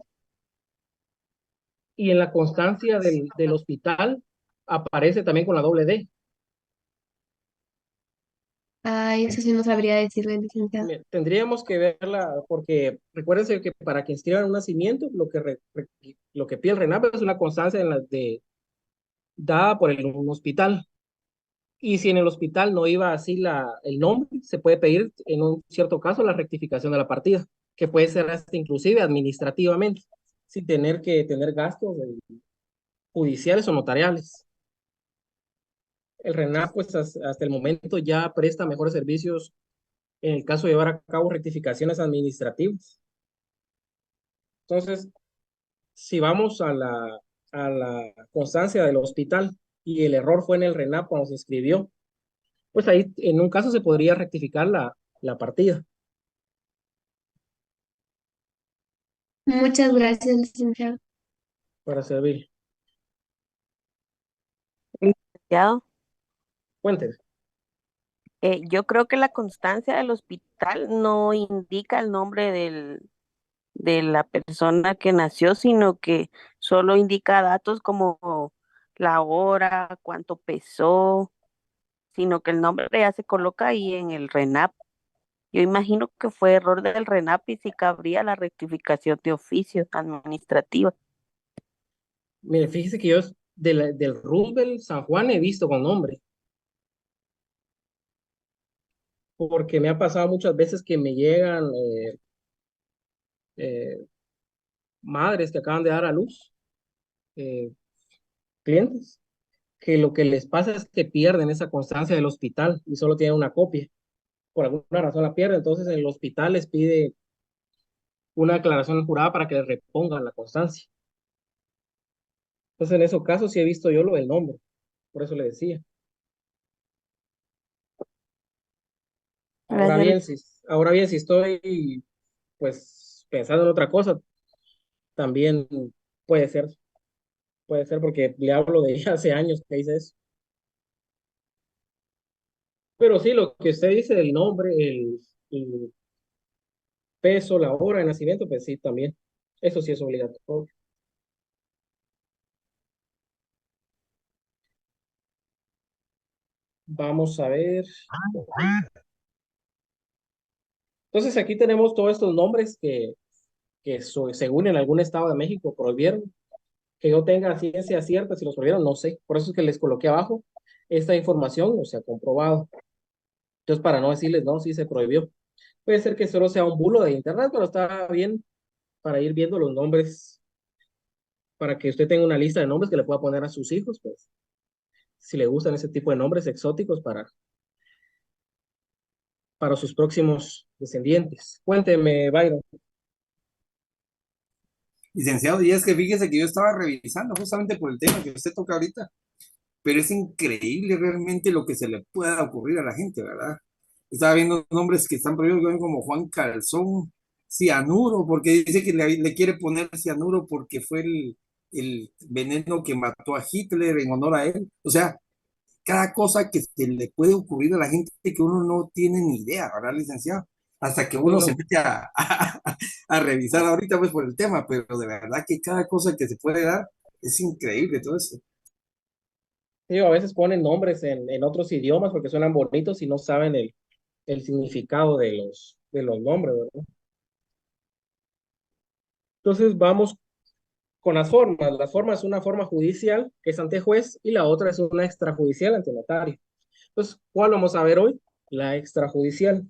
Y en la constancia del hospital aparece también con la doble D. Ay, eso sí no sabría decirle, licenciado. Tendríamos que verla, porque recuérdense que para que inscriban un nacimiento, lo que pide el RENAP es una constancia dada por un hospital. Y si en el hospital no iba así el nombre, se puede pedir en un cierto caso la rectificación de la partida, que puede ser hasta inclusive administrativamente, sin tener que tener gastos judiciales o notariales. El RENAP, pues hasta el momento ya presta mejores servicios en el caso de llevar a cabo rectificaciones administrativas. Entonces, si vamos a la constancia del hospital y el error fue en el RENAP cuando se inscribió, pues ahí en un caso se podría rectificar la partida Muchas gracias, licenciado. para servir. Licenciado, Cuénteme. yo creo que la constancia del hospital no indica el nombre de la persona que nació, sino que solo indica datos como la hora, cuánto pesó, sino que el nombre ya se coloca ahí en el RENAP. Yo imagino que fue error del RENAP y sí cabría la rectificación de oficio administrativa. Mire, fíjese que yo del Roosevelt San Juan he visto con nombre, porque me ha pasado muchas veces que me llegan eh, madres que acaban de dar a luz, eh, clientes, que lo que les pasa es que pierden esa constancia del hospital y solo tienen una copia. Por alguna razón la pierden, entonces el hospital les pide una declaración jurada para que les repongan la constancia. Entonces en esos casos sí he visto yo lo del nombre, por eso le decía. Ahora Gracias. bien, ahora bien, si estoy pues pensando en otra cosa, también puede ser, puede ser porque le hablo de hace años que hice eso. Pero sí, lo que usted dice del nombre, el peso, la hora de nacimiento, pues sí, también. Eso sí es obligatorio. Vamos a ver. Entonces aquí tenemos todos estos nombres que según en algún estado de México prohibieron. Que yo tenga ciencia cierta si los prohibieron, no sé. Por eso es que les coloqué abajo esta información, o sea, comprobado. Entonces, para no decirles, no, sí se prohibió. Puede ser que solo sea un bulo de internet, pero está bien para ir viendo los nombres, para que usted tenga una lista de nombres que le pueda poner a sus hijos, pues, si le gustan ese tipo de nombres exóticos para sus próximos descendientes. Cuénteme, Byron. Licenciado, y es que fíjese que yo estaba revisando justamente por el tema que usted toca ahorita, pero es increíble realmente lo que se le pueda ocurrir a la gente, ¿verdad? Estaba viendo nombres que están prohibidos como Juan Calzón, Cianuro, porque dice que le quiere poner cianuro porque fue el veneno que mató a Hitler en honor a él. O sea, cada cosa que se le puede ocurrir a la gente que uno no tiene ni idea, ¿verdad, licenciado? Hasta que uno se Bueno, mete a revisar ahorita pues por el tema, pero de verdad que cada cosa que se puede dar es increíble todo eso. sí, a veces ponen nombres en otros idiomas porque suenan bonitos y no saben el significado de los nombres, ¿verdad? Entonces vamos con las formas. La forma es una forma judicial, que es ante juez, y la otra es una extrajudicial ante notario. Entonces, ¿cuál vamos a ver hoy? La extrajudicial.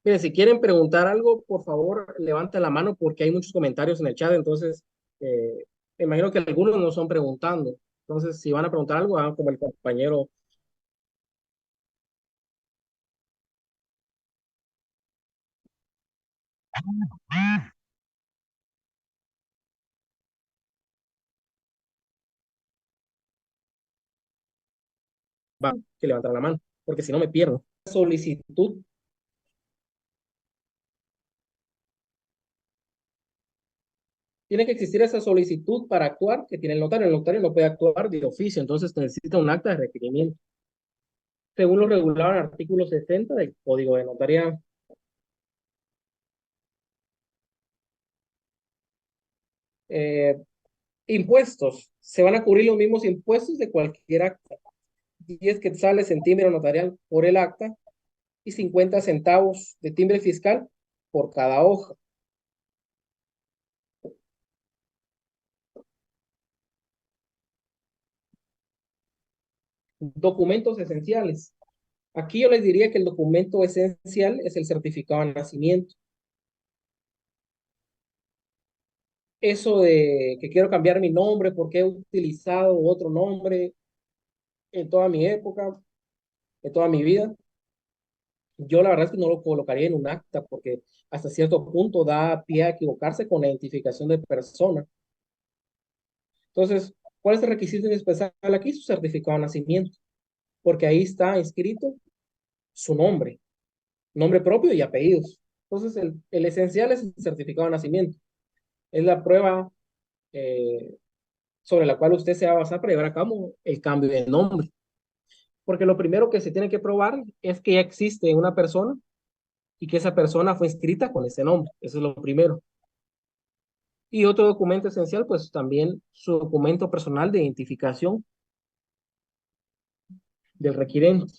Miren, si quieren preguntar algo, por favor, levanten la mano porque hay muchos comentarios en el chat, entonces me imagino que algunos no son preguntando. Entonces, si van a preguntar algo, hagan como el compañero. Va, que levantar la mano, porque si no me pierdo. Solicitud. Tiene que existir esa solicitud para actuar que tiene el notario. El notario no puede actuar de oficio, entonces necesita un acta de requerimiento. Según lo regulado en el artículo 60 del Código de Notariado. Eh, impuestos. Se van a cubrir los mismos impuestos de cualquier acta. 10 quetzales en timbre notarial por el acta y 50 centavos de timbre fiscal por cada hoja. Documentos esenciales. Aquí yo les diría que el documento esencial es el certificado de nacimiento. Eso de que quiero cambiar mi nombre porque he utilizado otro nombre en toda mi época, en toda mi vida, Yo la verdad es que no lo colocaría en un acta porque hasta cierto punto da pie a equivocarse con la identificación de persona. Entonces, ¿cuál es el requisito indispensable aquí? Su certificado de nacimiento, porque ahí está inscrito su nombre propio y apellidos. Entonces, el esencial es el certificado de nacimiento. Es la prueba eh, sobre la cual usted se va a basar para llevar a cabo el cambio de nombre. Porque lo primero que se tiene que probar es que ya existe una persona y que esa persona fue inscrita con ese nombre. Eso es lo primero. Y otro documento esencial, pues también su documento personal de identificación del requirente.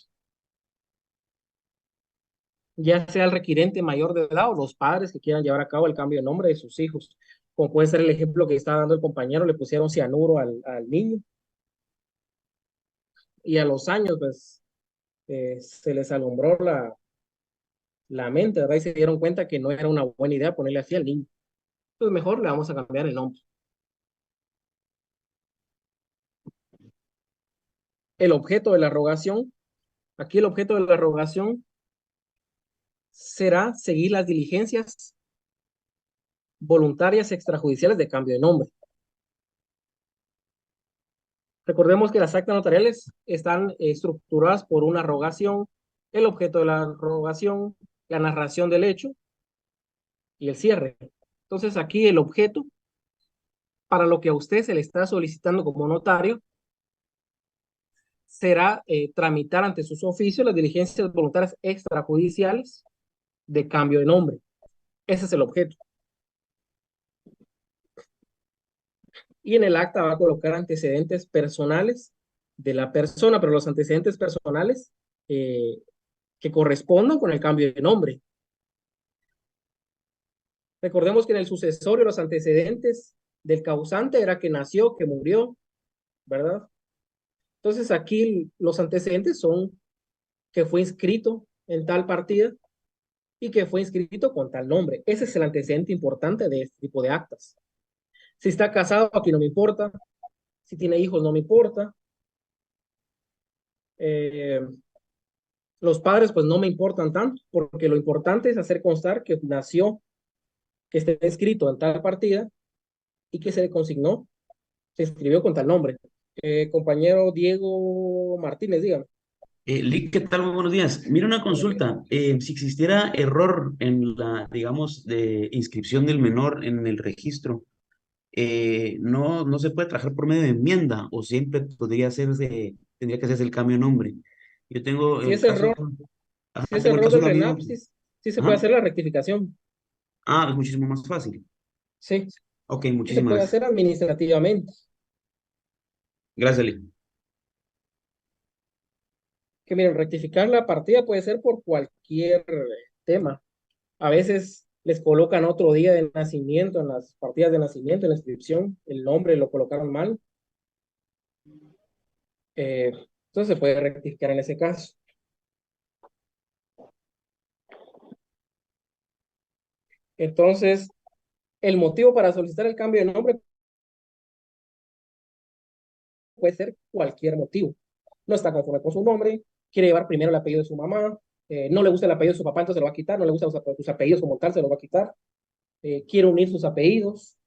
Ya sea el requirente mayor de edad o los padres que quieran llevar a cabo el cambio de nombre de sus hijos. Como puede ser el ejemplo que está dando el compañero, le pusieron cianuro al niño y a los años, pues, se les alumbró la mente, ¿verdad? Y se dieron cuenta que no era una buena idea ponerle así al niño. Entonces mejor le vamos a cambiar el nombre. El objeto de la rogación. Aquí el objeto de la rogación será seguir las diligencias voluntarias extrajudiciales de cambio de nombre. Recordemos que las actas notariales están estructuradas por una rogación, el objeto de la rogación, la narración del hecho y el cierre. Entonces aquí el objeto para lo que a usted se le está solicitando como notario será tramitar ante sus oficios las diligencias voluntarias extrajudiciales de cambio de nombre. Ese es el objeto. Y en el acta va a colocar antecedentes personales de la persona, pero los antecedentes personales que correspondan con el cambio de nombre. Recordemos que en el sucesorio los antecedentes del causante era que nació, que murió, ¿verdad? Entonces aquí los antecedentes son que fue inscrito en tal partida y que fue inscrito con tal nombre. Ese es el antecedente importante de este tipo de actas. Si está casado, aquí no me importa. Si tiene hijos, no me importa. Los padres, pues no me importan tanto, porque lo importante es hacer constar que nació, que esté escrito en tal partida y que se le consignó, se escribió con tal nombre. Compañero Diego Martínez, dígame. Lick, ¿qué tal? Muy buenos días. Mira una consulta. Si existiera error en la, digamos, de inscripción del menor en el registro, no se puede trabajar por medio de enmienda o siempre podría hacerse, tendría que hacerse el cambio de nombre. Yo tengo Si el es caso, error, ajá, si es tengo el error caso del de un amigo. RENAP, sí, sí se puede Ajá. hacer la rectificación. Ah, es muchísimo más fácil. Sí, Ok, sí se muchísimas puede gracias. hacer administrativamente. Gracias, Lick. Que miren, rectificar la partida puede ser por cualquier tema. A veces les colocan otro día de nacimiento en las partidas de nacimiento, en la inscripción, el nombre lo colocaron mal. Entonces se puede rectificar en ese caso. Entonces, el motivo para solicitar el cambio de nombre puede ser cualquier motivo. No está conforme con su nombre, quiere llevar primero el apellido de su mamá, no le gusta el apellido de su papá, entonces se lo va a quitar, no le gustan sus apellidos como tal, se lo va a quitar, quiere unir sus apellidos.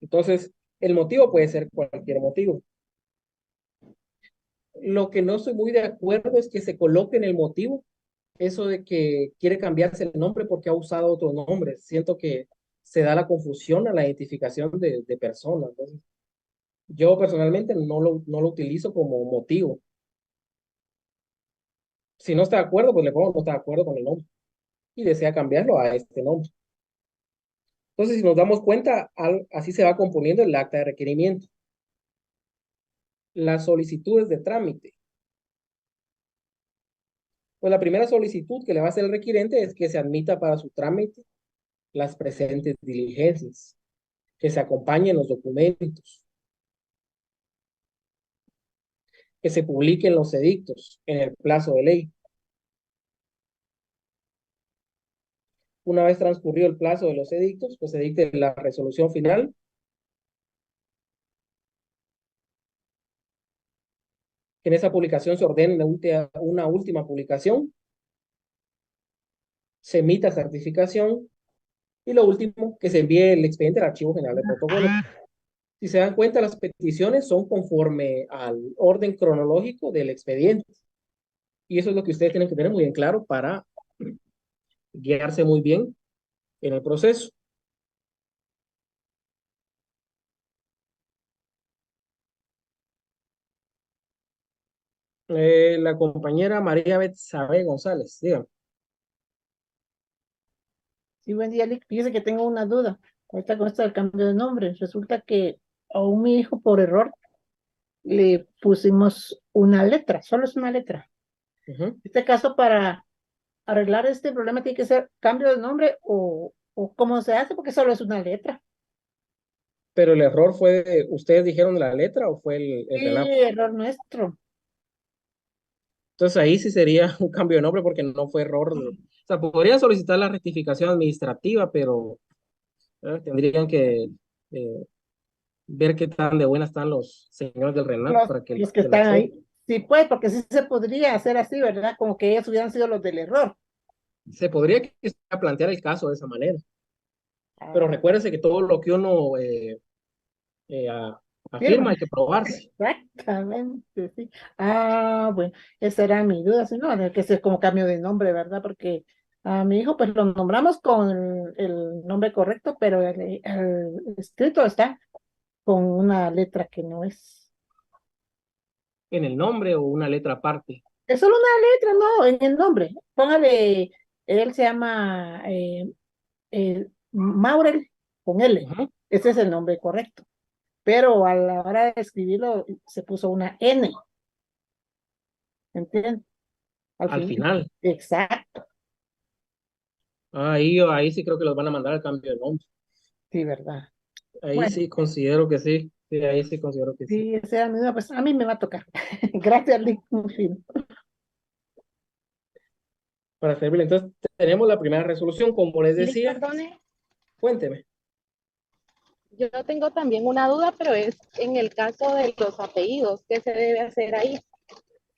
Entonces, el motivo puede ser cualquier motivo. Lo que no estoy muy de acuerdo es que se coloque en el motivo eso de que quiere cambiarse el nombre porque ha usado otro nombre. Siento que se da la confusión a la identificación de personas. Entonces, yo personalmente no lo utilizo como motivo. Si no está de acuerdo, pues le pongo no está de acuerdo con el nombre y desea cambiarlo a este nombre. Entonces, si nos damos cuenta, así se va componiendo el acta de requerimiento. Las solicitudes de trámite. Pues la primera solicitud que le va a hacer el requirente es que se admita para su trámite las presentes diligencias, que se acompañen los documentos, que se publiquen los edictos en el plazo de ley. Una vez transcurrido el plazo de los edictos, pues se dicte la resolución final que en esa publicación se ordene una última publicación, se emita certificación y lo último, que se envíe el expediente al Archivo General de Protocolo. Si se dan cuenta, las peticiones son conforme al orden cronológico del expediente. Y eso es lo que ustedes tienen que tener muy en claro para guiarse muy bien en el proceso. La compañera María Betsabe González, dígame. Sí, buen día, Lick. Fíjese que tengo una duda. Ahorita con esto del cambio de nombre, resulta que a mi hijo por error le pusimos una letra, solo es una letra. En este caso, para arreglar este problema, tiene que ser cambio de nombre o cómo se hace, porque solo es una letra. Pero el error fue, ¿ustedes dijeron la letra o fue el Sí, RENAP? error nuestro. Entonces ahí sí sería un cambio de nombre porque no fue error. O sea, podrían solicitar la rectificación administrativa, pero tendrían que ver qué tan de buena están los señores del RENAP para que Los que se la están acepten. ahí. Sí, pues, porque sí se podría hacer así, ¿verdad? Como que ellos hubieran sido los del error. Se podría plantear el caso de esa manera. Pero recuérdense que todo lo que uno afirma hay que probarse. Exactamente, sí. Bueno, esa era mi duda, si no, de que es como cambio de nombre, ¿verdad? Porque a mi hijo, pues lo nombramos con el nombre correcto, pero el escrito está con una letra que no es. En el nombre o una letra aparte. Es solo una letra, no, en el nombre. Póngale, él se llama Maurel, con L. Ese es el nombre correcto. Pero a la hora de escribirlo se puso una N. ¿Entiendes? Al final. Exacto. Ahí sí creo que los van a mandar al cambio de nombre. Sí, ¿verdad? Ahí Bueno. sí considero que sí. Sí, ahí sí considero que sí. Sí, esa era mi duda, pues a mí me va a tocar. Gracias, Lick. Para servirle. Entonces, tenemos la primera resolución, como les Lick, decía. perdone, Cuénteme. yo tengo también una duda, pero es en el caso de los apellidos, ¿qué se debe hacer ahí?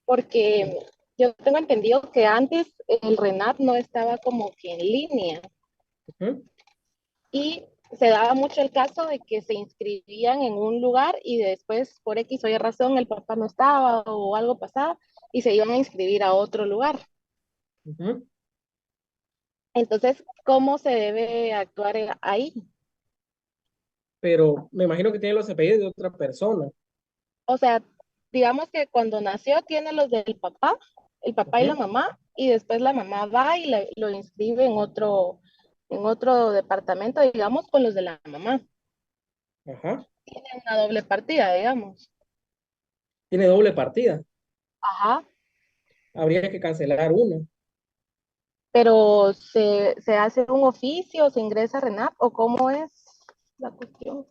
Porque yo tengo entendido que antes el RENAP no estaba como que en línea. Y se daba mucho el caso de que se inscribían en un lugar y después, por X o Y razón, el papá no estaba o algo pasaba y se iban a inscribir a otro lugar. Entonces, ¿cómo se debe actuar ahí? Pero me imagino que tiene los apellidos de otra persona. O sea, digamos que cuando nació tiene los del papá, el papá y la mamá, y después la mamá va y lo inscribe en otro departamento, digamos, con los de la mamá. Ajá. Tiene una doble partida, digamos. Tiene doble partida. Ajá. Habría que cancelar uno. Pero se hace un oficio, se ingresa a RENAP, o cómo es la cuestión.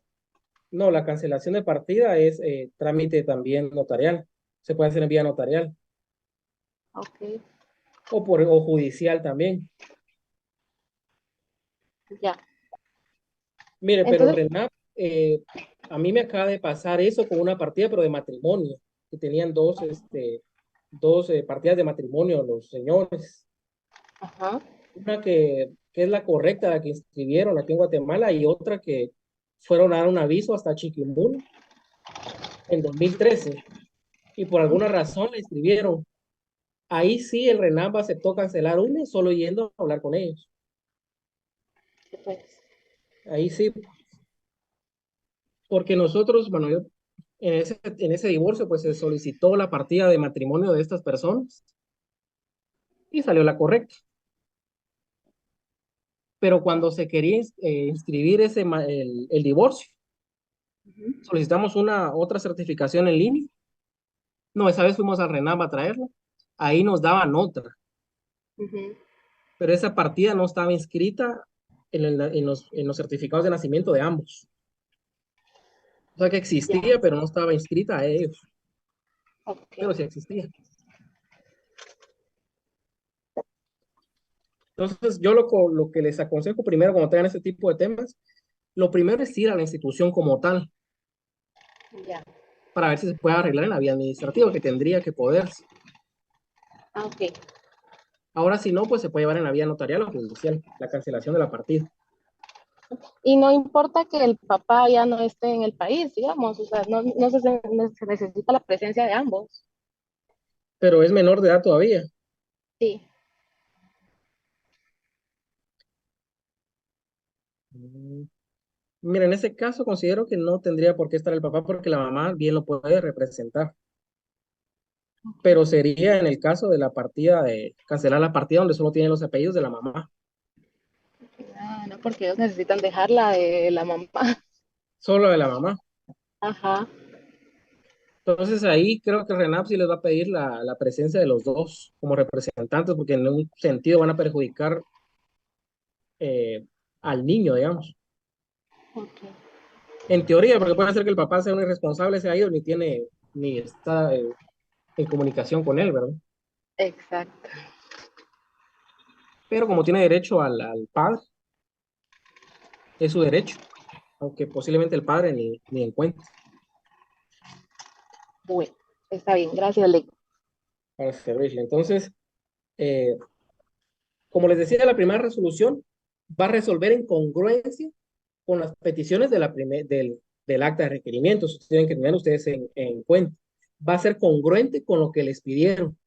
No, la cancelación de partida es trámite también notarial. Se puede hacer en vía notarial. Ok. O judicial también. Ya. Mire, pero Entonces, RENAP, a mí me acaba de pasar eso con una partida, pero de matrimonio, que tenían dos partidas de matrimonio los señores. ajá. Una que es la correcta, la que inscribieron aquí en Guatemala, y otra que fueron a dar un aviso hasta Chiquimul en 2013, y por alguna razón la inscribieron. Ahí sí el RENAP aceptó cancelar una solo yendo a hablar con ellos. Pues. Ahí sí. Porque nosotros, bueno, en ese divorcio, pues se solicitó la partida de matrimonio de estas personas y salió la correcta. Pero cuando se quería inscribir el divorcio, solicitamos otra certificación en línea. No, esa vez fuimos al RENAP a traerla. Ahí nos daban otra. Pero esa partida no estaba inscrita en los certificados de nacimiento de ambos. O sea que existía, pero no estaba inscrita a ellos. Pero sí existía. Entonces, yo lo que les aconsejo primero cuando tengan este tipo de temas, lo primero es ir a la institución como tal. Ya. para ver si se puede arreglar en la vía administrativa, que tendría que poderse. Ah, ok. Ahora, si no, pues se puede llevar en la vía notarial o judicial, la cancelación de la partida. Y no importa que el papá ya no esté en el país, digamos, o sea, no se necesita la presencia de ambos. Pero es menor de edad todavía. Sí. Mira, en ese caso considero que no tendría por qué estar el papá porque la mamá bien lo puede representar. Pero sería en el caso de la partida, de cancelar la partida donde solo tienen los apellidos de la mamá. Ah, no, porque ellos necesitan dejarla de la mamá. Solo de la mamá. Ajá. Entonces ahí creo que RENAP sí les va a pedir la presencia de los dos como representantes porque en un sentido van a perjudicar al niño, digamos. Ok. En teoría, porque puede ser que el papá sea un irresponsable, sea ido, ni está en comunicación con él, ¿verdad? Exacto. Pero como tiene derecho al padre, es su derecho, aunque posiblemente el padre ni en cuenta. Bueno, está bien, gracias, Ley. Para servirle. Entonces, eh, como les decía, la primera resolución va a resolver en congruencia con las peticiones de del acta de requerimientos. Tienen que tener ustedes en cuenta. Va a ser congruente con lo que les pidieron.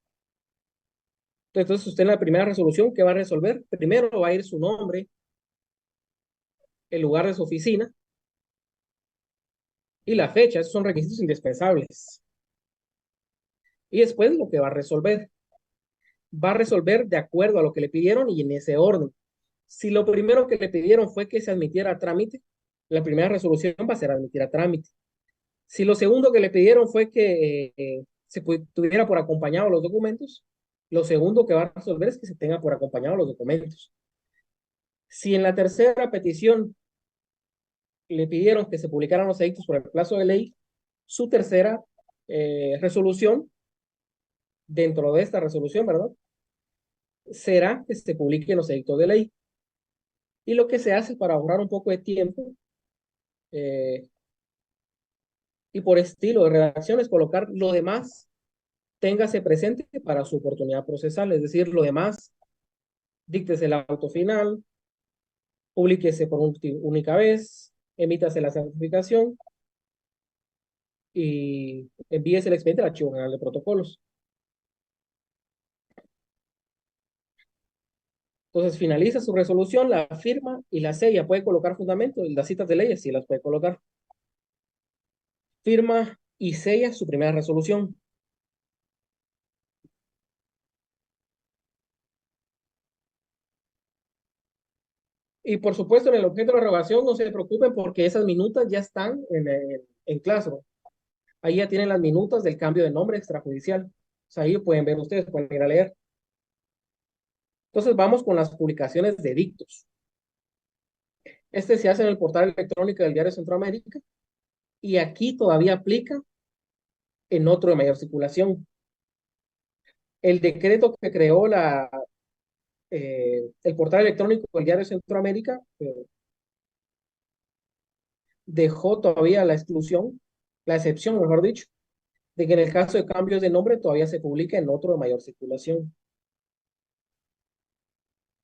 Entonces, usted en la primera resolución, ¿qué va a resolver? Primero va a ir su nombre, el lugar de su oficina y la fecha. Esos son requisitos indispensables. Y después lo que va a resolver de acuerdo a lo que le pidieron y en ese orden. Si lo primero que le pidieron fue que se admitiera a trámite, la primera resolución va a ser admitir a trámite. Si lo segundo que le pidieron fue que tuviera por acompañado los documentos, lo segundo que va a resolver es que se tenga por acompañado los documentos. Si en la tercera petición le pidieron que se publicaran los edictos por el plazo de ley, su tercera resolución, dentro de esta resolución, ¿verdad? Será que se publiquen los edictos de ley. Y lo que se hace para ahorrar un poco de tiempo y por estilo de redacción es colocar lo demás, téngase presente para su oportunidad procesal, es decir, lo demás, díctese el auto final, publíquese por única vez, emítase la certificación y envíese el expediente al Archivo General de Protocolos. Entonces finaliza su resolución, la firma y la sella. Puede colocar fundamentos, las citas de leyes sí las puede colocar. Firma y sella su primera resolución. Y por supuesto, en el objeto de la revocación no se preocupen porque esas minutas ya están en Classroom. Ahí ya tienen las minutas del cambio de nombre extrajudicial. O sea, ahí pueden ver ustedes, pueden ir a leer. Entonces vamos con las publicaciones de dictos. Este se hace en el portal electrónico del Diario Centroamérica y aquí todavía aplica en otro de mayor circulación. El decreto que creó el portal electrónico del Diario Centroamérica dejó todavía la exclusión, la excepción, mejor dicho, de que en el caso de cambios de nombre todavía se publica en otro de mayor circulación.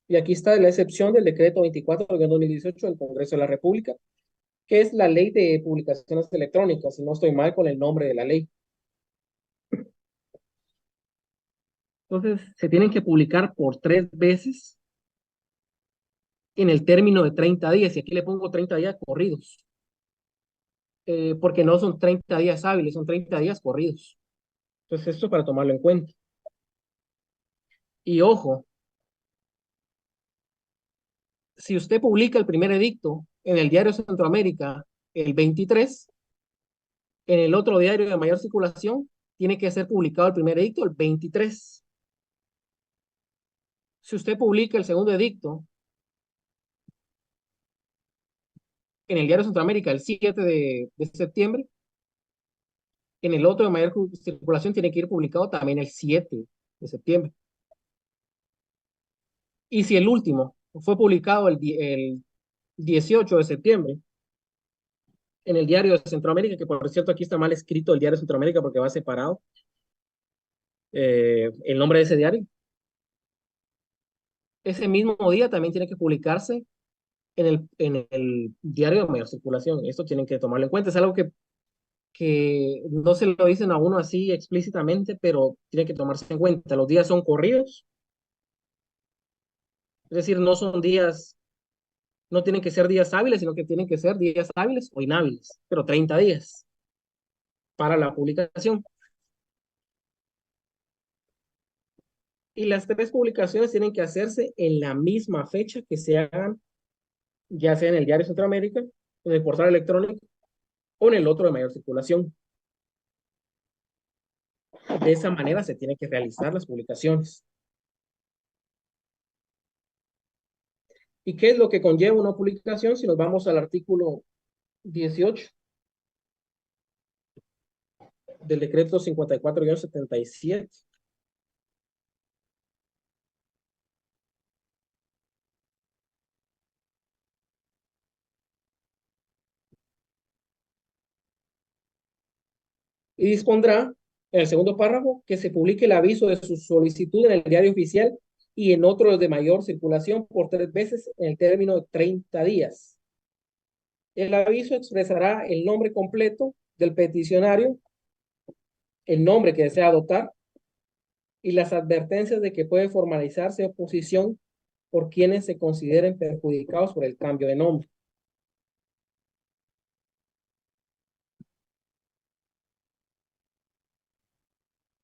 Y aquí está la excepción del decreto 24/2018 del Congreso de la República, que es la ley de publicaciones electrónicas, si no estoy mal con el nombre de la ley. Entonces, se tienen que publicar por 3 veces en el término de 30 días, y aquí le pongo 30 días corridos, porque no son 30 días hábiles, son 30 días corridos. Entonces, esto para tomarlo en cuenta. Y ojo, si usted publica el primer edicto en el Diario Centroamérica el 23, en el otro diario de mayor circulación tiene que ser publicado el primer edicto el 23. Si usted publica el segundo edicto en el Diario Centroamérica el 7 de septiembre, en el otro de mayor circulación tiene que ir publicado también el 7 de septiembre. Y si el último fue publicado el 18 de septiembre, en el diario de Centroamérica, que por cierto aquí está mal escrito el diario de Centroamérica porque va separado, el nombre de ese diario. Ese mismo día también tiene que publicarse en el diario de mayor circulación. Esto tienen que tomarlo en cuenta. Es algo que no se lo dicen a uno así explícitamente, pero tiene que tomarse en cuenta. Los días son corridos, es decir, no son días, no tienen que ser días hábiles, sino que tienen que ser días hábiles o inhábiles, pero 30 días para la publicación. Y las tres publicaciones tienen que hacerse en la misma fecha que se hagan, ya sea en el diario Centroamérica, en el portal electrónico o en el otro de mayor circulación. De esa manera se tienen que realizar las publicaciones. ¿Y qué es lo que conlleva una publicación? Si nos vamos al artículo 18 del decreto 54-77. Y dispondrá, en el segundo párrafo, que se publique el aviso de su solicitud en el diario oficial y en otros de mayor circulación por 3 veces en el término de 30 días. El aviso expresará el nombre completo del peticionario, el nombre que desea adoptar y las advertencias de que puede formalizarse oposición por quienes se consideren perjudicados por el cambio de nombre.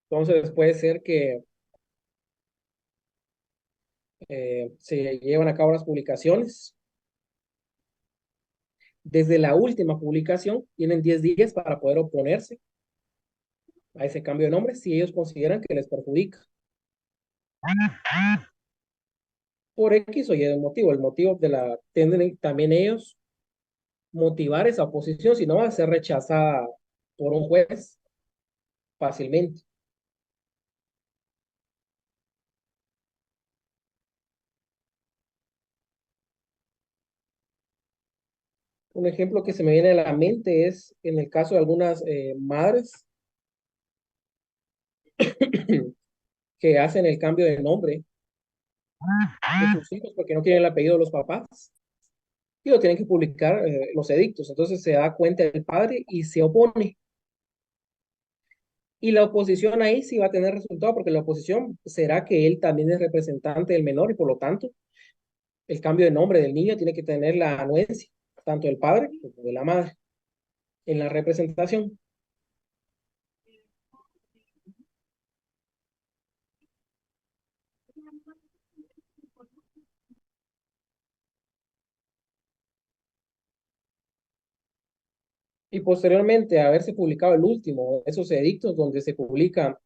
Entonces puede ser que se llevan a cabo las publicaciones. Desde la última publicación tienen 10 días para poder oponerse a ese cambio de nombre si ellos consideran que les perjudica. Por X o Y motivo. El motivo tienden también ellos motivar esa oposición, si no va a ser rechazada por un juez fácilmente. Un ejemplo que se me viene a la mente es en el caso de algunas madres que hacen el cambio de nombre de sus hijos porque no quieren el apellido de los papás y lo tienen que publicar los edictos. Entonces se da cuenta el padre y se opone. Y la oposición ahí sí va a tener resultado porque la oposición será que él también es representante del menor y por lo tanto el cambio de nombre del niño tiene que tener la anuencia tanto del padre como de la madre en la representación. Y posteriormente a haberse publicado el último, esos edictos donde se publica,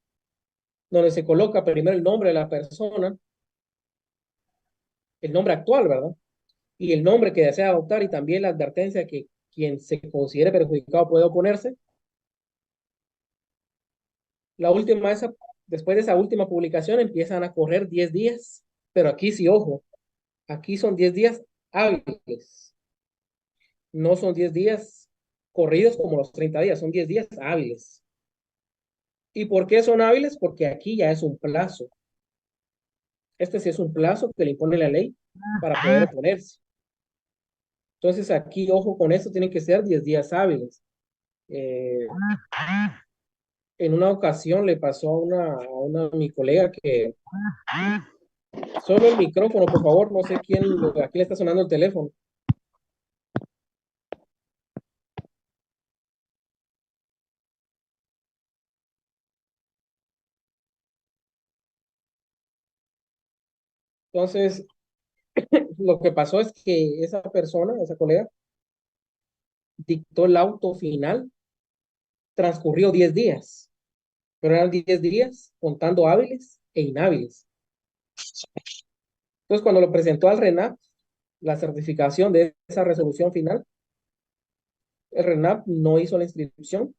donde se coloca primero el nombre de la persona, el nombre actual, ¿verdad? Y el nombre que desea adoptar y también la advertencia que quien se considere perjudicado puede oponerse. La última, después de esa última publicación empiezan a correr 10 días, pero aquí sí, ojo, aquí son 10 días hábiles, no son 10 días corridos como los 30 días, son 10 días hábiles. ¿Y por qué son hábiles? Porque aquí ya es un plazo. Este sí es un plazo que le impone la ley para poder oponerse. Entonces aquí, ojo con esto, tienen que ser 10 días hábiles. En una ocasión le pasó a mi colega que solo el micrófono, por favor, no sé aquí le está sonando el teléfono. Entonces, lo que pasó es que esa persona, esa colega, dictó el auto final, transcurrió 10 días, pero eran 10 días contando hábiles e inhábiles. Entonces, cuando lo presentó al RENAP, la certificación de esa resolución final, el RENAP no hizo la inscripción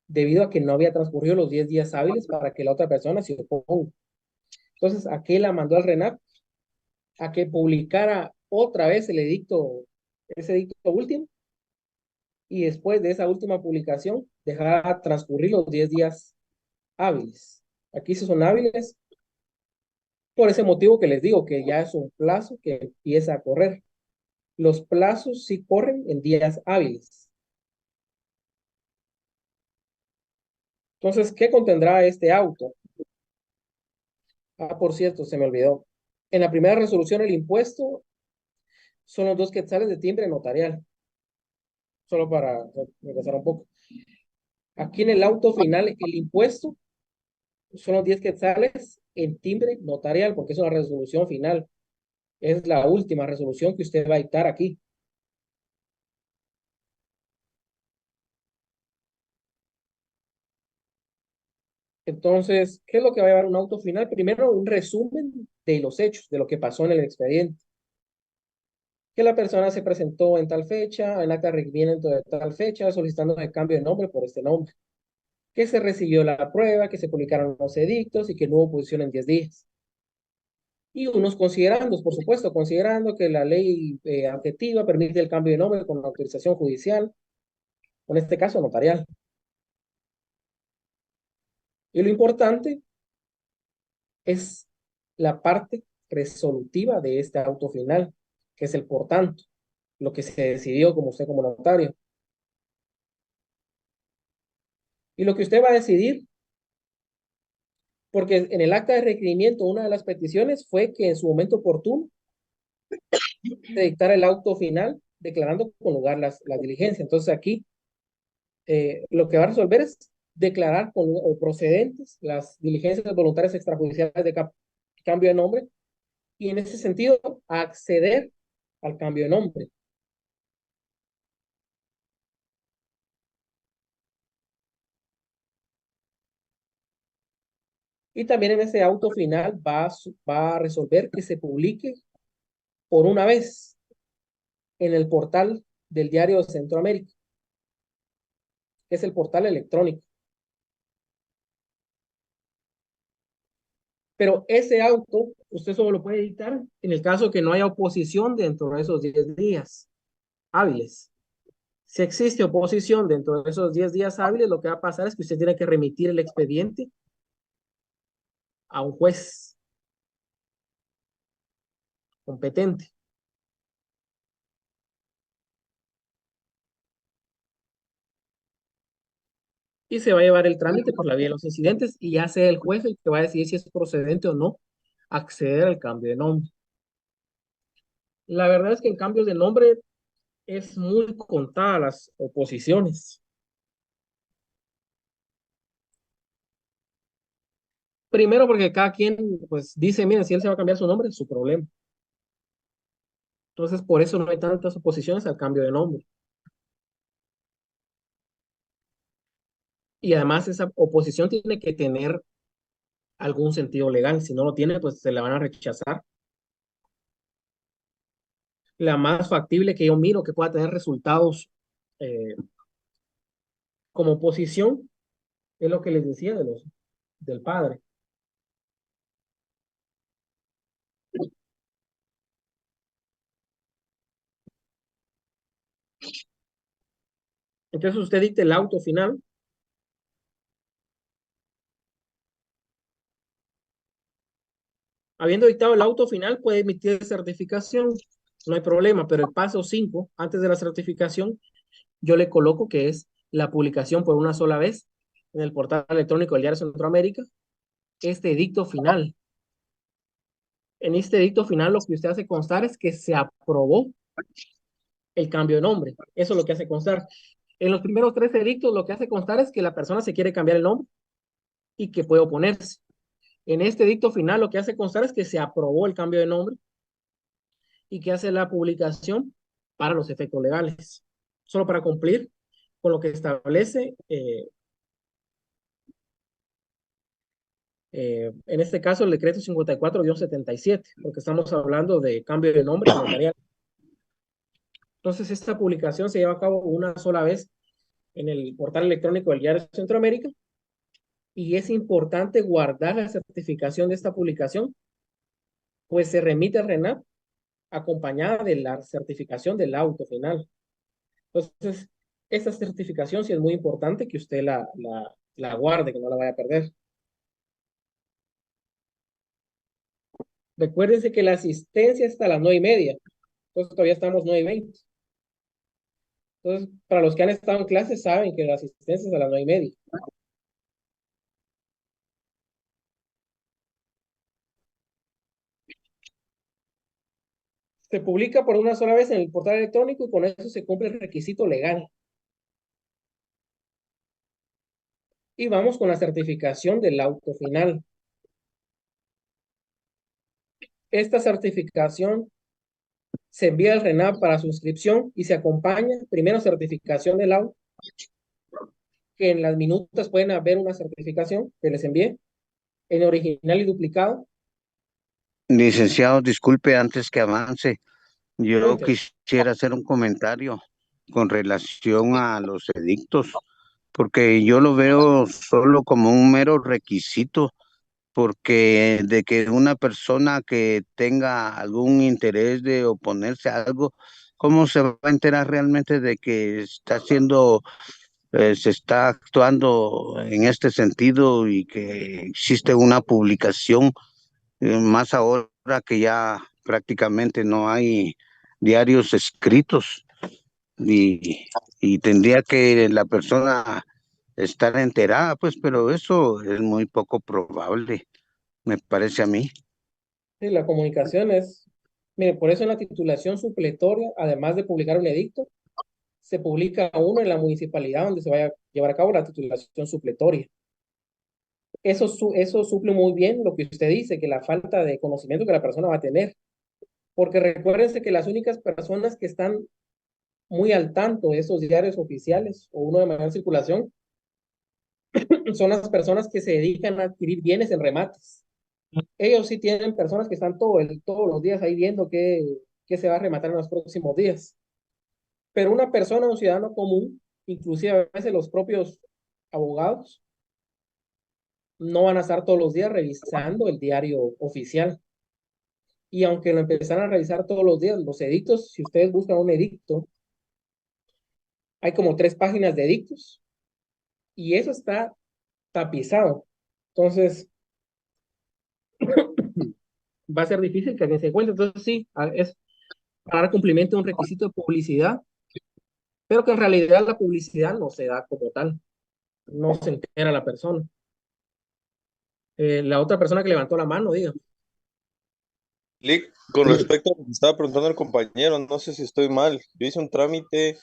debido a que no había transcurrido los 10 días hábiles para que la otra persona se oponga. Entonces, ¿a qué la mandó al RENAP? A que publicara otra vez el edicto, ese edicto último, y después de esa última publicación dejar transcurrir los 10 días hábiles. Aquí sí son hábiles por ese motivo que les digo que ya es un plazo que empieza a correr. Los plazos sí corren en días hábiles. Entonces, ¿qué contendrá este auto? Ah, por cierto, se me olvidó. En la primera resolución el impuesto son los 2 quetzales de timbre notarial. Solo para regresar un poco. Aquí en el auto final el impuesto son los 10 quetzales en timbre notarial, porque es una resolución final. Es la última resolución que usted va a dictar aquí. Entonces, ¿qué es lo que va a llevar un auto final? Primero, un resumen de los hechos, de lo que pasó en el expediente. Que la persona se presentó en tal fecha, en acta de requerimiento de tal fecha, solicitando el cambio de nombre por este nombre. Que se recibió la prueba, que se publicaron los edictos y que no hubo oposición en 10 días. Y unos considerandos, por supuesto, considerando que la ley objetiva permite el cambio de nombre con autorización judicial, o en este caso notarial. Y lo importante es la parte resolutiva de este auto final, que es el por tanto, lo que se decidió como usted como notario. Y lo que usted va a decidir, porque en el acta de requerimiento una de las peticiones fue que en su momento oportuno se dictara el auto final declarando con lugar las diligencias. Entonces aquí lo que va a resolver es declarar o procedentes las diligencias voluntarias extrajudiciales de cambio de nombre y en ese sentido acceder al cambio de nombre. Y también en ese auto final va a resolver que se publique por una vez en el portal del Diario de Centroamérica, que es el portal electrónico. Pero ese auto, usted solo lo puede editar en el caso que no haya oposición dentro de esos 10 días hábiles. Si existe oposición dentro de esos 10 días hábiles, lo que va a pasar es que usted tiene que remitir el expediente a un juez competente. Y se va a llevar el trámite por la vía de los incidentes y ya sea el juez el que va a decidir si es procedente o no acceder al cambio de nombre. La verdad es que en cambios de nombre es muy contada las oposiciones. Primero porque cada quien pues dice, miren, si él se va a cambiar su nombre, es su problema. Entonces por eso no hay tantas oposiciones al cambio de nombre. Y además esa oposición tiene que tener algún sentido legal. Si no lo tiene, pues se la van a rechazar. La más factible que yo miro que pueda tener resultados como oposición es lo que les decía del padre. Entonces usted dicta el auto final. Habiendo dictado el auto final, puede emitir certificación. No hay problema, pero el paso 5, antes de la certificación, yo le coloco que es la publicación por una sola vez en el portal electrónico del Diario Centroamérica, este edicto final. En este edicto final lo que usted hace constar es que se aprobó el cambio de nombre. Eso es lo que hace constar. En los primeros 3 edictos lo que hace constar es que la persona se quiere cambiar el nombre y que puede oponerse. En este edicto final lo que hace constar es que se aprobó el cambio de nombre y que hace la publicación para los efectos legales. Solo para cumplir con lo que establece en este caso el decreto 54-77, porque estamos hablando de cambio de nombre notarial. Entonces esta publicación se lleva a cabo una sola vez en el portal electrónico del Diario de Centroamérica y es importante guardar la certificación de esta publicación, pues se remite al RENAP acompañada de la certificación del auto final. Entonces, Esta certificación sí es muy importante que usted la guarde, que no la vaya a perder. Recuérdense que la asistencia está a las 9:30. Entonces todavía estamos 9:20. Entonces, para los que han estado en clase saben que la asistencia es a las 9:30. Se publica por una sola vez en el portal electrónico y con eso se cumple el requisito legal. Y vamos con la certificación del auto final. Esta certificación se envía al RENAP para suscripción y se acompaña, primero, certificación del auto, que en las minutas pueden haber una certificación que les envíe en original y duplicado. Licenciado, disculpe, antes que avance, yo Cuénteme. quisiera hacer un comentario con relación a los edictos, porque yo lo veo solo como un mero requisito, porque de que una persona que tenga algún interés de oponerse a algo, ¿cómo se va a enterar realmente de que se está actuando en este sentido y que existe una publicación? Más ahora que ya prácticamente no hay diarios escritos y, y tendría que la persona estar enterada, pues, pero eso es muy poco probable, me parece a mí. Sí, la comunicación es, mire, por eso en la titulación supletoria, además de publicar un edicto, se publica uno en la municipalidad donde se vaya a llevar a cabo la titulación supletoria. Eso suple muy bien lo que usted dice, que la falta de conocimiento que la persona va a tener. Porque recuérdense que las únicas personas que están muy al tanto de esos diarios oficiales o uno de mayor circulación son las personas que se dedican a adquirir bienes en remates. Ellos sí tienen personas que están todos los días ahí viendo qué se va a rematar en los próximos días. Pero una persona, un ciudadano común, inclusive a veces los propios abogados, no van a estar todos los días revisando el diario oficial. Y aunque lo empezaran a revisar todos los días, los edictos, si ustedes buscan un edicto, hay como 3 páginas de edictos y eso está tapizado. Entonces, va a ser difícil que alguien se encuentre. Entonces, sí, es para dar cumplimiento a un requisito de publicidad, pero que en realidad la publicidad no se da como tal. No se entera la persona. La otra persona que levantó la mano, diga. Lick, con respecto a lo que estaba preguntando el compañero, no sé si estoy mal. Yo hice un trámite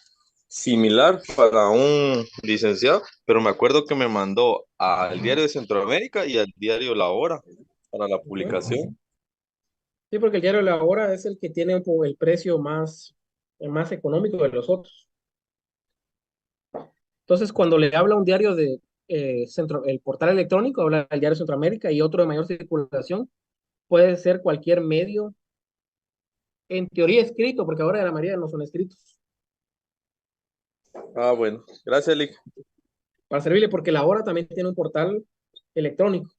similar para un licenciado, pero me acuerdo que me mandó al Diario de Centroamérica y al diario La Hora para la publicación. Sí, porque el diario La Hora es el que tiene el precio más económico de los otros. Entonces, cuando le habla un diario de el portal electrónico, habla del diario Centroamérica y otro de mayor circulación, puede ser cualquier medio, en teoría escrito, porque ahora la mayoría no son escritos. Ah, bueno. Gracias, Lick. Para servirle, porque La Hora también tiene un portal electrónico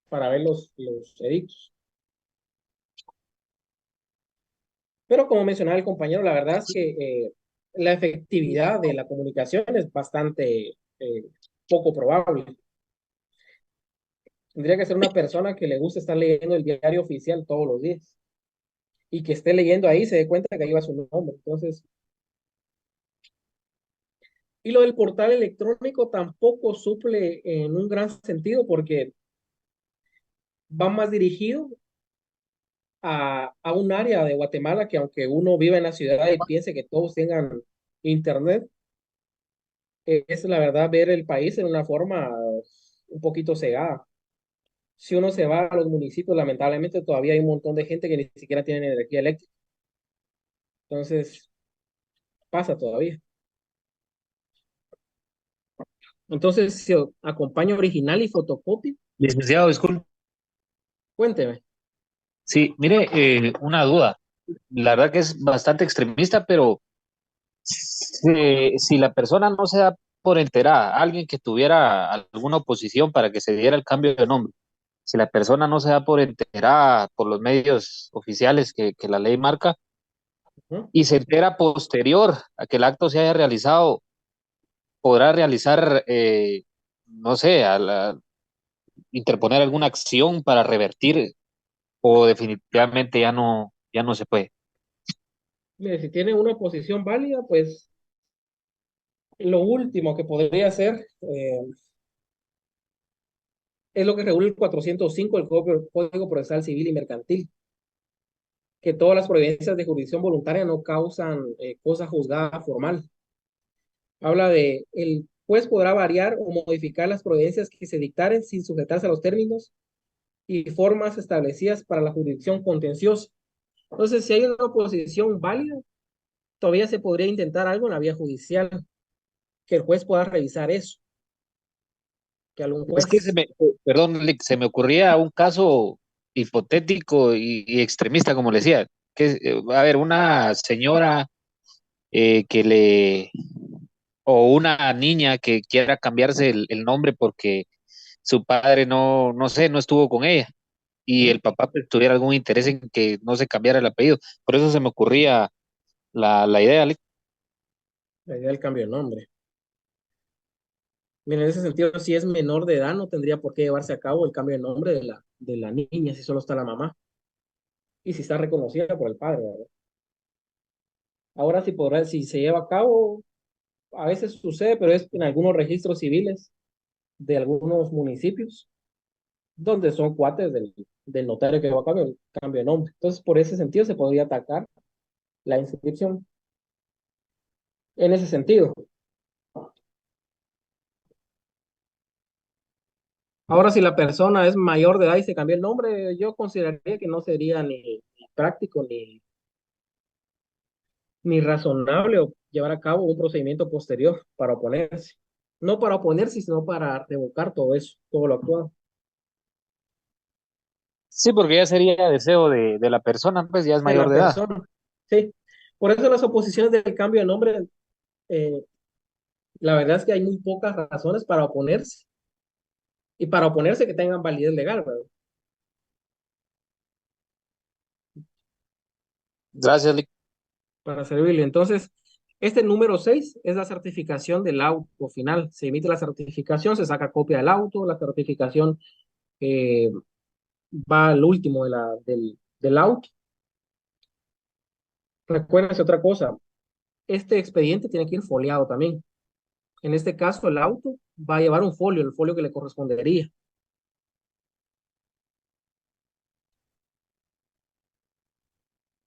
para ver los edictos. Pero como mencionaba el compañero, la verdad es que la efectividad de la comunicación es bastante poco probable. Tendría que ser una persona que le guste estar leyendo el diario oficial todos los días y que esté leyendo ahí se dé cuenta que ahí va su nombre. Entonces, y lo del portal electrónico tampoco suple en un gran sentido porque va más dirigido a un área de Guatemala que aunque uno viva en la ciudad y piense que todos tengan internet, es la verdad ver el país en una forma un poquito cegada. Si uno se va a los municipios, lamentablemente todavía hay un montón de gente que ni siquiera tiene energía eléctrica. Entonces, pasa todavía. Entonces, si acompaño original y fotocopia, Licenciado, disculpe. cuénteme. Sí, mire, una duda. La verdad que es bastante extremista, pero si la persona no se da por enterada, alguien que tuviera alguna oposición para que se diera el cambio de nombre, si la persona no se da por enterada por los medios oficiales que la ley marca y se entera posterior a que el acto se haya realizado, podrá realizar, no sé, interponer alguna acción para revertir o definitivamente ya no se puede. Mire, si tiene una posición válida, pues lo último que podría hacer es lo que regula el 405 del Código Procesal Civil y Mercantil, que todas las providencias de jurisdicción voluntaria no causan cosa juzgada formal. Habla de el juez podrá variar o modificar las providencias que se dictaren sin sujetarse a los términos y formas establecidas para la jurisdicción contenciosa. Entonces, si hay una oposición válida, todavía se podría intentar algo en la vía judicial, que el juez pueda revisar eso. Que algún Es que juez... perdón, Lick, se me ocurría un caso hipotético y extremista, como le decía, que a ver, una señora que o una niña que quiera cambiarse el nombre porque su padre no sé, no estuvo con ella y el papá pues, tuviera algún interés en que no se cambiara el apellido. Por eso se me ocurría la idea, Lick. La idea del cambio de nombre. Mira, en ese sentido, si es menor de edad, no tendría por qué llevarse a cabo el cambio de nombre de la niña, si solo está la mamá. Y si está reconocida por el padre, ¿verdad? Ahora si se lleva a cabo, a veces sucede, pero es en algunos registros civiles de algunos municipios, donde son cuates del notario que lleva a cabo el cambio de nombre. Entonces, por ese sentido, se podría atacar la inscripción. En ese sentido. Ahora, si la persona es mayor de edad y se cambia el nombre, yo consideraría que no sería ni práctico ni razonable o llevar a cabo un procedimiento posterior para oponerse. No para oponerse, sino para revocar todo eso, todo lo actuado. Sí, porque ya sería deseo de la persona, pues ya es De mayor la de edad. persona. Sí. Por eso las oposiciones del cambio de nombre, la verdad es que hay muy pocas razones para oponerse. Y para oponerse que tengan validez legal, ¿verdad? Gracias, Lick. Para servirle. Entonces, este número 6 es la certificación del auto final. Se emite la certificación, se saca copia del auto, la certificación va al último del auto. Recuérdense otra cosa, este expediente tiene que ir foliado también. En este caso, el auto va a llevar un folio, el folio que le correspondería.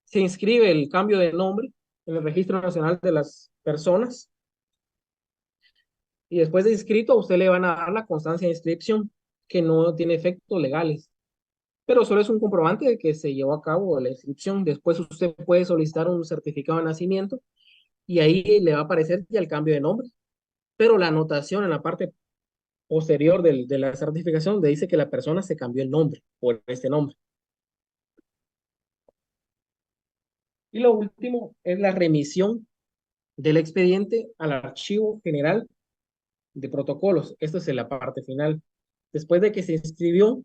Se inscribe el cambio de nombre en el Registro Nacional de las Personas y después de inscrito a usted le van a dar la constancia de inscripción que no tiene efectos legales, pero solo es un comprobante de que se llevó a cabo la inscripción. Después usted puede solicitar un certificado de nacimiento y ahí le va a aparecer ya el cambio de nombre, pero la anotación en la parte posterior de la certificación le dice que la persona se cambió el nombre por este nombre. Y lo último es la remisión del expediente al Archivo General de Protocolos. Esto es en la parte final. Después de que se inscribió,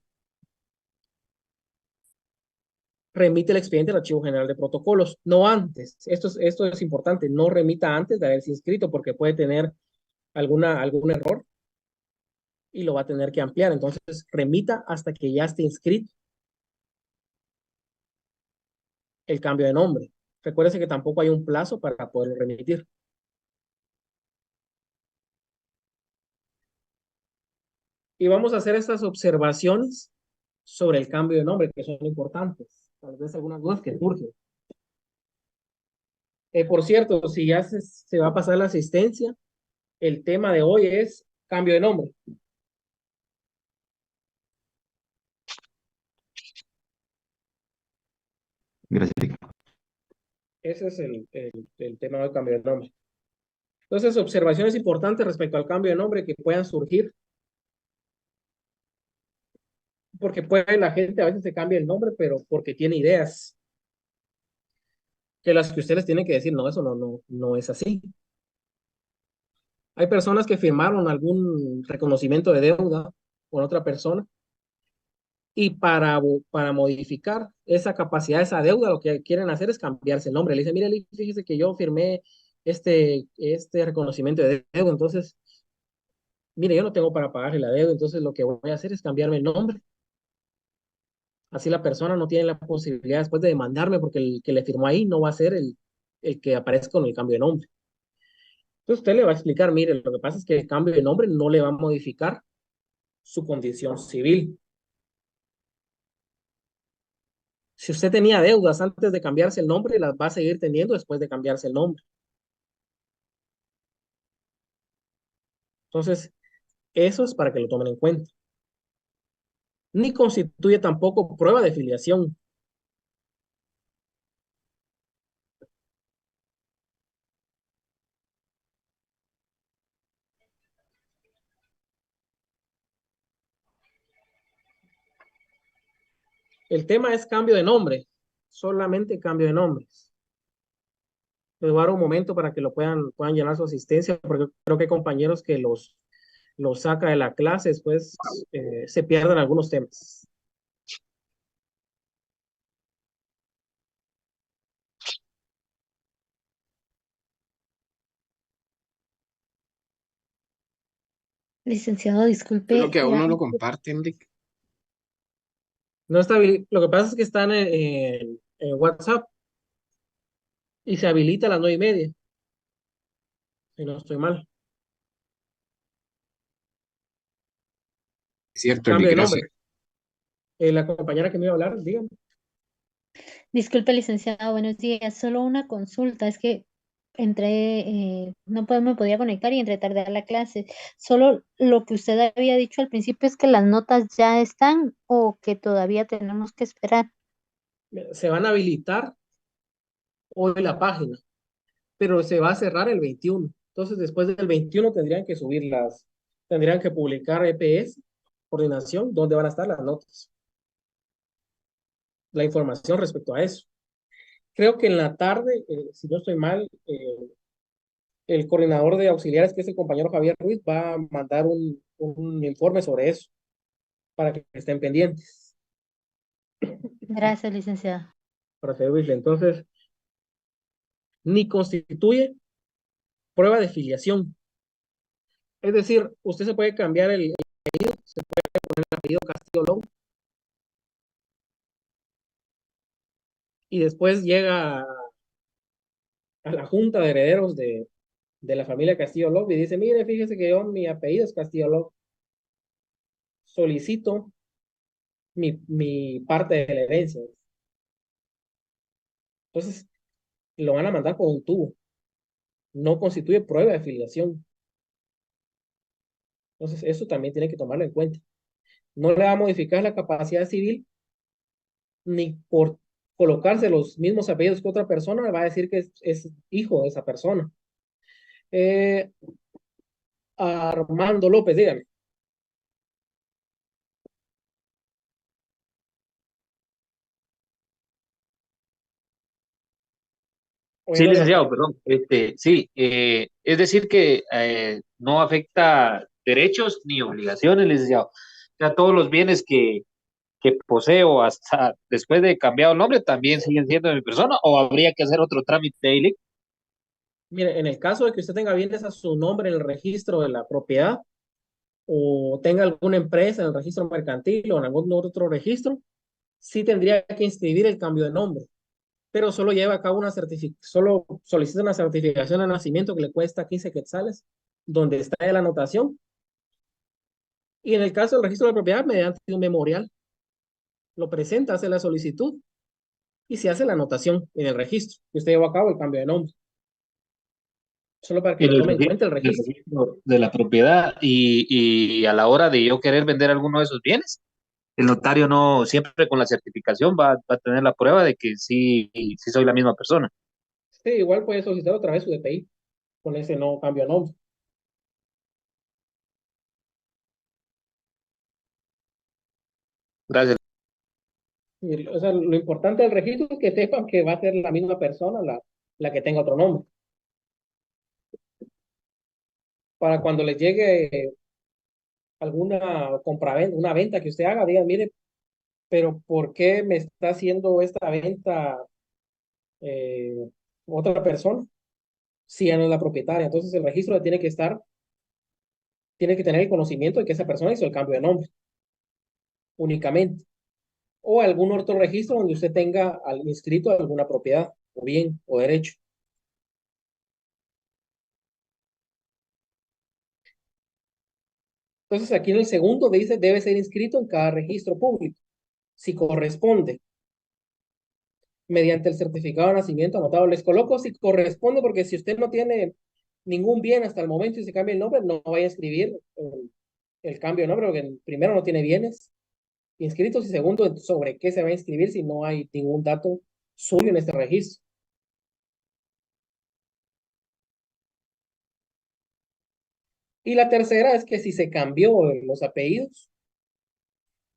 remite el expediente al Archivo General de Protocolos, no antes. Esto es importante, no remita antes de haberse inscrito porque puede tener algún error y lo va a tener que ampliar. Entonces, remita hasta que ya esté inscrito el cambio de nombre. Recuérdense que tampoco hay un plazo para poderlo remitir. Y vamos a hacer estas observaciones sobre el cambio de nombre, que son importantes. Tal vez algunas dudas que surgen. Por cierto, si ya se va a pasar la asistencia, el tema de hoy es cambio de nombre. Gracias. Ese es el tema del cambio de nombre. Entonces, observaciones importantes respecto al cambio de nombre que puedan surgir. Porque puede la gente a veces se cambia el nombre, pero porque tiene ideas. Que las que ustedes tienen que decir, no, eso no es así. Hay personas que firmaron algún reconocimiento de deuda con otra persona y para modificar esa capacidad, esa deuda, lo que quieren hacer es cambiarse el nombre. Le dicen, mire, fíjese que yo firmé este reconocimiento de deuda, entonces mire, yo no tengo para pagarle la deuda, entonces lo que voy a hacer es cambiarme el nombre. Así la persona no tiene la posibilidad después de demandarme porque el que le firmó ahí no va a ser el que aparezca con el cambio de nombre. Entonces usted le va a explicar, mire, lo que pasa es que el cambio de nombre no le va a modificar su condición civil. Si usted tenía deudas antes de cambiarse el nombre, las va a seguir teniendo después de cambiarse el nombre. Entonces, eso es para que lo tomen en cuenta. Ni constituye tampoco prueba de filiación. El tema es cambio de nombre, solamente cambio de nombres. Les voy a dar un momento para que lo puedan llenar su asistencia, porque creo que hay compañeros que los saca de la clase, después se pierden algunos temas. Licenciado, disculpe. Creo que a uno lo comparten, Enrique. No está lo que pasa es que están en WhatsApp y se habilita a las 9:30, si no estoy mal. Cierto, Cambio de gracias. nombre. La compañera que me iba a hablar, dígame. Disculpe, licenciado, buenos días. Solo una consulta. Es que no me podía conectar y entré tarde a la clase. Solo lo que usted había dicho al principio es que las notas ya están o que todavía tenemos que esperar. Se van a habilitar hoy la página, pero se va a cerrar el 21. Entonces, después del 21 tendrían que publicar EPS, coordinación, donde van a estar las notas. La información respecto a eso. Creo que en la tarde, si no estoy mal, el coordinador de auxiliares, que es el compañero Javier Ruiz, va a mandar un informe sobre eso, para que estén pendientes. Gracias, licenciado. Para servirle. Entonces, ni constituye prueba de filiación. Es decir, usted se puede cambiar el apellido, se puede poner el apellido Castillo Long, y después llega a la junta de herederos de la familia Castillo Long y dice, mire, fíjese que mi apellido es Castillo Long. Solicito mi parte de la herencia. Entonces, lo van a mandar por un tubo. No constituye prueba de filiación. Entonces, eso también tiene que tomarlo en cuenta. No le va a modificar la capacidad civil, ni por colocarse los mismos apellidos que otra persona, le va a decir que es hijo de esa persona. Armando López, dígame. Sí, licenciado, perdón. Sí, es decir que no afecta derechos ni obligaciones, licenciado. O sea, todos los bienes que poseo hasta después de cambiado el nombre también siguen siendo de mi persona o habría que hacer otro trámite ahí. Mire, en el caso de que usted tenga bienes a su nombre en el registro de la propiedad o tenga alguna empresa en el registro mercantil o en algún otro registro, sí tendría que inscribir el cambio de nombre, pero solo lleva a cabo solo solicita una certificación de nacimiento que le cuesta 15 quetzales, donde está la anotación. Y en el caso del registro de la propiedad, mediante un memorial, lo presenta, hace la solicitud y se hace la anotación en el registro, que usted llevó a cabo el cambio de nombre. Solo para que En lo el tome en cuenta el registro registro. de la propiedad y a la hora de yo querer vender alguno de esos bienes, el notario no, siempre con la certificación va a tener la prueba de que sí, sí soy la misma persona. Sí, igual puede solicitar otra vez su DPI con ese no cambio de nombre. Gracias. O sea, lo importante del registro es que sepan que va a ser la misma persona la que tenga otro nombre. Para cuando les llegue alguna compraventa, una venta que usted haga, digan, mire, pero ¿por qué me está haciendo esta venta eh, otra persona si ya no es la propietaria? Entonces el registro tiene tiene que tener el conocimiento de que esa persona hizo el cambio de nombre, únicamente. O algún otro registro donde usted tenga inscrito alguna propiedad, o bien, o derecho. Entonces, aquí en el segundo dice, debe ser inscrito en cada registro público, si corresponde, mediante el certificado de nacimiento anotado. Les coloco si corresponde, porque si usted no tiene ningún bien hasta el momento y se cambia el nombre, no vaya a escribir el cambio de nombre, porque primero no tiene bienes inscritos y segundo, sobre qué se va a inscribir si no hay ningún dato suyo en este registro. Y la tercera es que si se cambió los apellidos,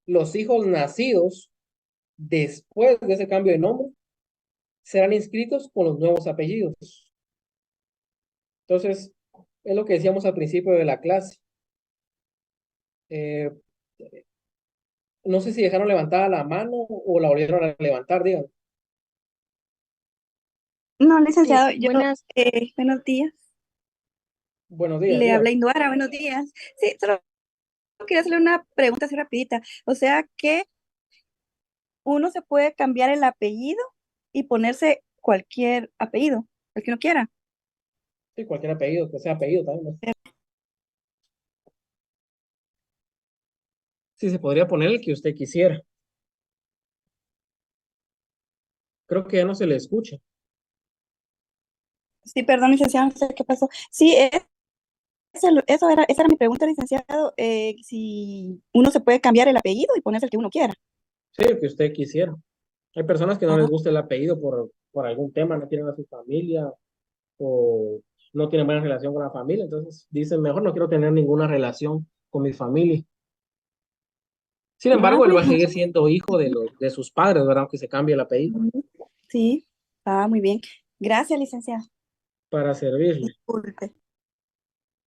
los hijos nacidos después de ese cambio de nombre serán inscritos con los nuevos apellidos. Entonces, es lo que decíamos al principio de la clase. No sé si dejaron levantada la mano o la volvieron a levantar, digan. No, licenciado, yo, buenas. buenos días. Buenos días, Le digan. habla Induara, buenos días. Sí, solo quería hacerle una pregunta así rapidita. O sea que uno se puede cambiar el apellido y ponerse cualquier apellido, el que uno quiera. Sí, cualquier apellido, que sea apellido también, ¿no? Sí, se podría poner el que usted quisiera. Creo que ya no se le escucha. Sí, perdón, licenciado, no sé qué pasó. Sí, esa era mi pregunta, licenciado, si uno se puede cambiar el apellido y ponerse el que uno quiera. Sí, el que usted quisiera. Hay personas que no les gusta el apellido por algún tema, no quieren a su familia o no tienen buena relación con la familia, entonces dicen, mejor no quiero tener ninguna relación con mi familia. Sin embargo, él va a seguir siendo hijo de sus padres, ¿verdad? Aunque se cambie el apellido. Sí, muy bien. Gracias, licenciado. Para servirle. Disculpe.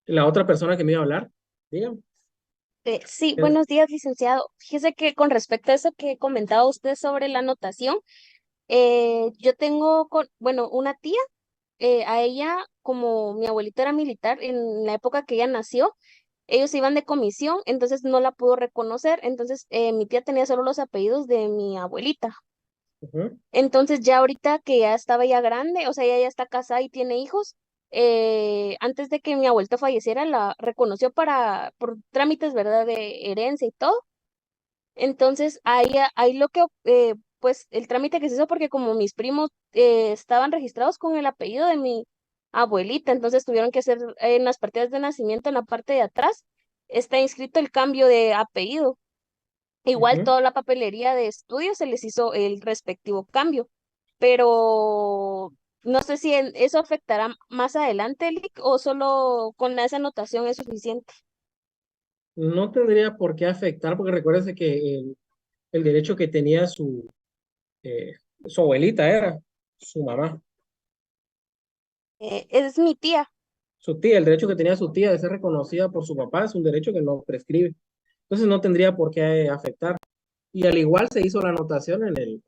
La otra persona que me iba a hablar, dígame. Sí, buenos días, licenciado. Fíjese que con respecto a eso que comentaba usted sobre la anotación, yo tengo, bueno, una tía, a ella, como mi abuelito era militar, en la época que ella nació, ellos iban de comisión, entonces no la pudo reconocer, entonces mi tía tenía solo los apellidos de mi abuelita. Entonces ya ahorita que ya estaba ya grande, o sea, ella ya está casada y tiene hijos, antes de que mi abuelito falleciera, la reconoció por trámites, ¿verdad? De herencia y todo. Entonces ahí lo que, pues el trámite que se hizo, porque como mis primos estaban registrados con el apellido de mi abuelita, entonces tuvieron que hacer en las partidas de nacimiento, en la parte de atrás, está inscrito el cambio de apellido. Igual toda la papelería de estudio se les hizo el respectivo cambio, pero no sé si eso afectará más adelante, Lick, o solo con esa anotación es suficiente. No tendría por qué afectar, porque recuérdese que el derecho que tenía su abuelita era su mamá. Es mi tía. Su tía, el derecho que tenía su tía de ser reconocida por su papá es un derecho que no prescribe. Entonces no tendría por qué afectar. Y al igual se hizo la anotación en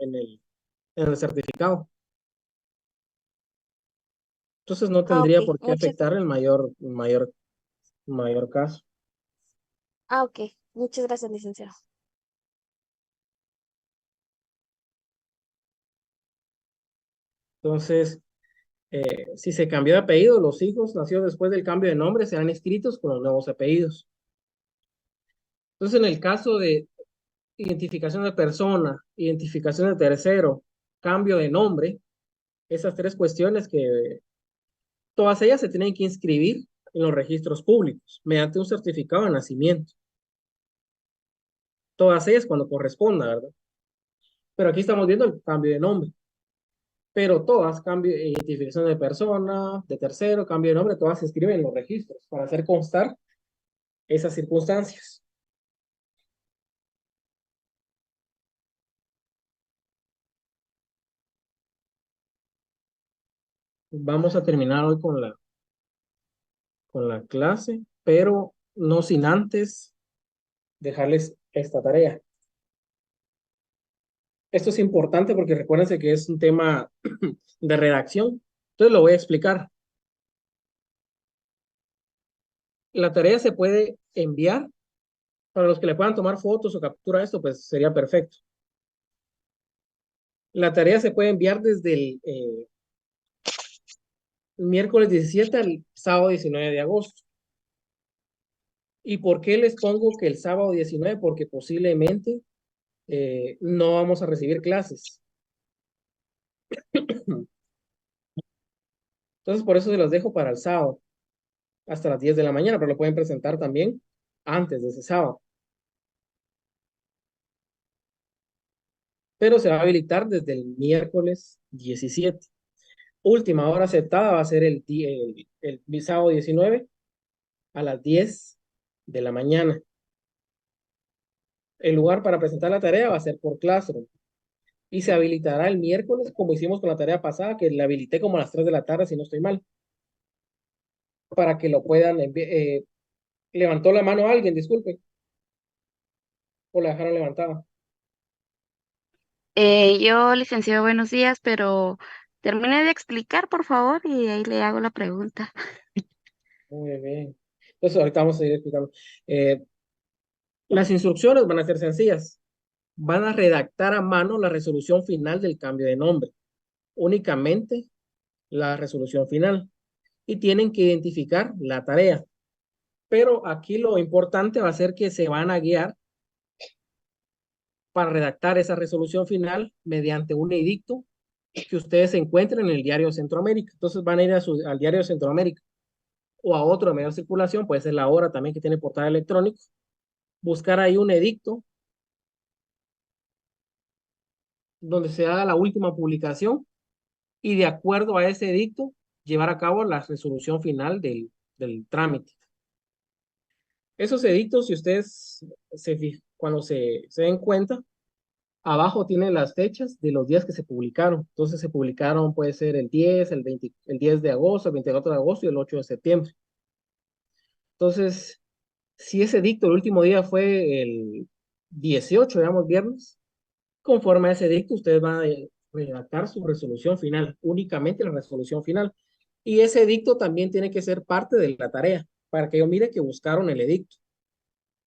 el certificado. Entonces no tendría Ok, por qué afectar el mayor caso. ok. Muchas gracias, licenciado. Entonces, si se cambió de apellido, los hijos nacidos después del cambio de nombre serán inscritos con los nuevos apellidos. Entonces, en el caso de identificación de persona, identificación de tercero, cambio de nombre, esas tres cuestiones que todas ellas se tienen que inscribir en los registros públicos mediante un certificado de nacimiento. Todas ellas cuando corresponda, ¿verdad? Pero aquí estamos viendo el cambio de nombre. Pero todas, cambio, identificación de persona, de tercero, cambio de nombre, todas se inscriben en los registros para hacer constar esas circunstancias. Vamos a terminar hoy con la clase, pero no sin antes dejarles esta tarea. Esto es importante porque recuérdense que es un tema de redacción, entonces lo voy a explicar. La tarea se puede enviar, para los que le puedan tomar fotos o captura de esto, pues sería perfecto. La tarea se puede enviar desde el miércoles 17 al sábado 19 de agosto. ¿Y por qué les pongo que el sábado 19? Porque posiblemente no vamos a recibir clases. Entonces, por eso se los dejo para el sábado, hasta las 10 de la mañana, pero lo pueden presentar también antes de ese sábado. Pero se va a habilitar desde el miércoles 17. Última hora aceptada va a ser el sábado 19 a las 10 de la mañana. El lugar para presentar la tarea va a ser por Classroom y se habilitará el miércoles, como hicimos con la tarea pasada, que la habilité como a las 3 de la tarde, si no estoy mal, para que lo puedan enviar. Levantó la mano alguien, disculpe, o la dejaron levantada. Yo, licenciado, buenos días, pero termine de explicar, por favor, y ahí le hago la pregunta. Muy bien. Entonces, ahorita vamos a seguir explicando. Las instrucciones van a ser sencillas. Van a redactar a mano la resolución final del cambio de nombre. Únicamente la resolución final. Y tienen que identificar la tarea. Pero aquí lo importante va a ser que se van a guiar para redactar esa resolución final mediante un edicto que ustedes encuentren en el Diario Centroamérica. Entonces van a ir al Diario Centroamérica o a otro de mayor circulación, puede ser La Hora también que tiene portal electrónico, buscar ahí un edicto donde se haga la última publicación y de acuerdo a ese edicto llevar a cabo la resolución final del trámite. Esos edictos, si ustedes cuando se den cuenta, abajo tienen las fechas de los días que se publicaron. Entonces se publicaron, puede ser el 10, el 20, el 10 de agosto, el 24 de agosto y el 8 de septiembre. Entonces, si ese edicto, el último día fue el 18, digamos, viernes, conforme a ese edicto, ustedes van a redactar su resolución final, únicamente la resolución final. Y ese edicto también tiene que ser parte de la tarea, para que yo mire que buscaron el edicto.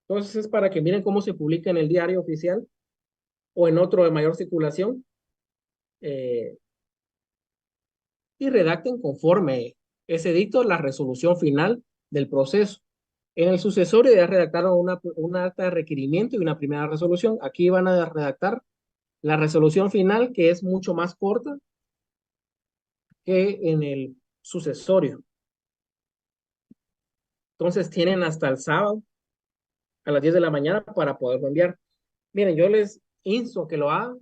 Entonces, es para que miren cómo se publica en el diario oficial o en otro de mayor circulación, y redacten conforme ese edicto la resolución final del proceso. En el sucesorio ya redactaron una acta de requerimiento y una primera resolución. Aquí van a redactar la resolución final, que es mucho más corta que en el sucesorio. Entonces tienen hasta el sábado a las 10 de la mañana para poderlo enviar. Miren, yo les insto a que lo hagan,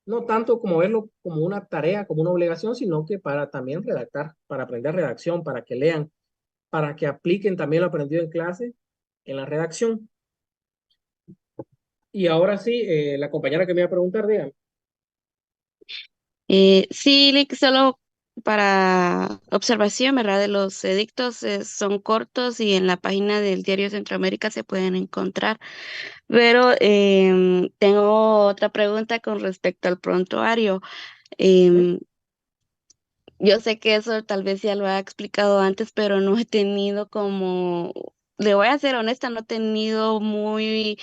no tanto como verlo como una tarea, como una obligación, sino que para también redactar, para aprender redacción, para que lean, para que apliquen también lo aprendido en clase en la redacción. Y ahora sí, la compañera que me iba a preguntar, dígame. Sí, Lick, solo para observación, ¿verdad? De los edictos son cortos y en la página del Diario Centroamérica se pueden encontrar. Pero tengo otra pregunta con respecto al prontuario. Em, yo sé que eso tal vez ya lo ha explicado antes, pero no he tenido como, le voy a ser honesta, no he tenido muy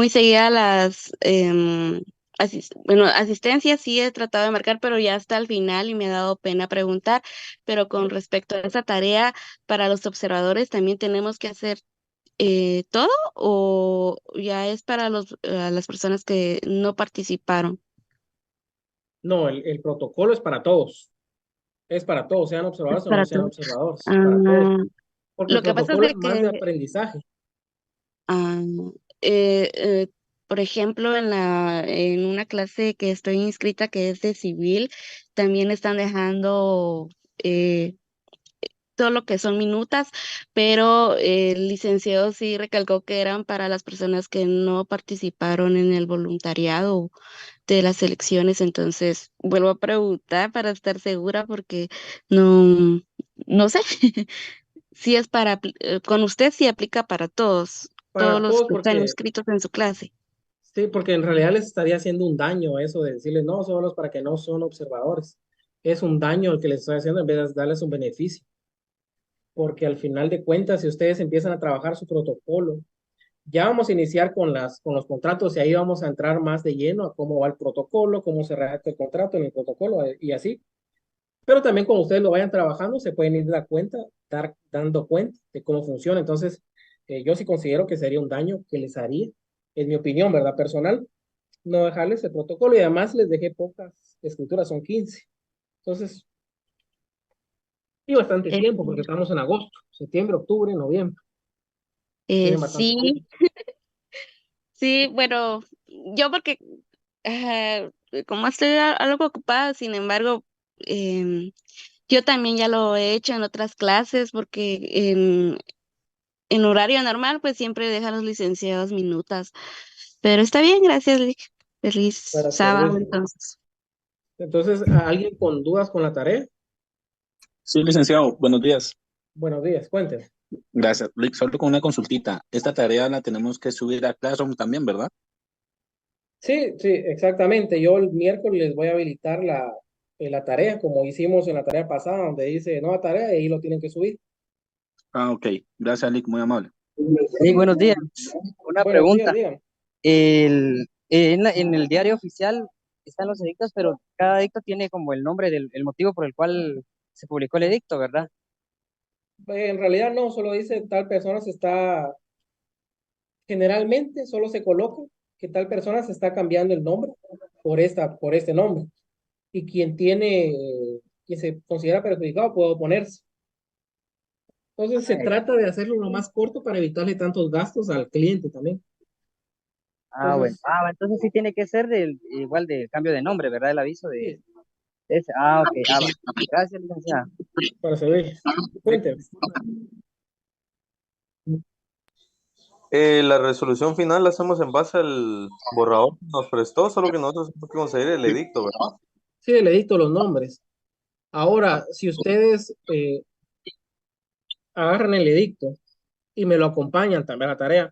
seguida las bueno, asistencias sí he tratado de marcar, pero ya hasta el final y me ha dado pena preguntar. Pero con respecto a esa tarea para los observadores, ¿también tenemos que hacer todo o ya es para las personas que no participaron? No, el protocolo es para todos, sean Es observadores o no para sean todos. observadores, para todos, Ah, porque el lo que pasa es protocolo de es más de que aprendizaje. Ah, eh, eh, por ejemplo, en una clase que estoy inscrita que es de civil, también están dejando eh, todo lo que son minutas, pero el licenciado sí recalcó que eran para las personas que no participaron en el voluntariado de las elecciones. Entonces, vuelvo a preguntar para estar segura porque no, no sé. Si es con usted sí aplica para todos Para los todos que están porque, inscritos en su clase. sí, porque en realidad les estaría haciendo un daño eso de decirles, no, solo es para que no son observadores. Es un daño el que les estoy haciendo en vez de darles un beneficio. porque al final de cuentas, si ustedes empiezan a trabajar su protocolo, ya vamos a iniciar con los contratos y ahí vamos a entrar más de lleno a cómo va el protocolo, cómo se redacta el contrato en el protocolo y así. Pero también cuando ustedes lo vayan trabajando, se pueden ir dando cuenta de cómo funciona. Entonces, yo sí considero que sería un daño que les haría, en mi opinión, ¿verdad? Personal, no dejarles el protocolo y además les dejé pocas escrituras, son 15. Entonces, y bastante tiempo porque estamos en agosto, septiembre, octubre, noviembre. Tienen bastante tiempo. Sí, sí, bueno, yo porque como estoy algo ocupada, sin embargo, yo también ya lo he hecho en otras clases porque en horario normal pues siempre dejan los licenciados minutas. Pero está bien, gracias, Lick. Feliz Para sábado servir. entonces. Entonces, ¿a alguien con dudas con la tarea? Sí, licenciado, buenos días. Buenos días, cuéntenme. Gracias. Rick, solo con una consultita. Esta tarea la tenemos que subir a Classroom también, ¿verdad? Sí, sí, exactamente. Yo el miércoles les voy a habilitar la tarea, como hicimos en la tarea pasada, donde dice nueva tarea y ahí lo tienen que subir. Ah, ok. Gracias, Rick, muy amable. Sí, buenos días. Una Buenos días, pregunta. digan. En el diario oficial están los edictos, pero cada edicto tiene como el nombre del el motivo por el cual se publicó el edicto, ¿verdad? En realidad no, solo dice tal persona se está, generalmente solo se coloca que tal persona se está cambiando el nombre por este nombre. Y quien se considera perjudicado puede oponerse. Entonces se trata de hacerlo lo más corto para evitarle tantos gastos al cliente también. Ah, bueno. Entonces, Entonces sí tiene que ser igual del cambio de nombre, ¿verdad? El aviso de sí, ese. Ah, ok. Ah, bueno. Gracias, licenciada. para servir. Cuénteme. La resolución final la hacemos en base al borrador que nos prestó, solo que nosotros tenemos que conseguir el edicto, ¿verdad? Sí, le edito los nombres. Ahora, si ustedes agarran el edicto y me lo acompañan también a la tarea,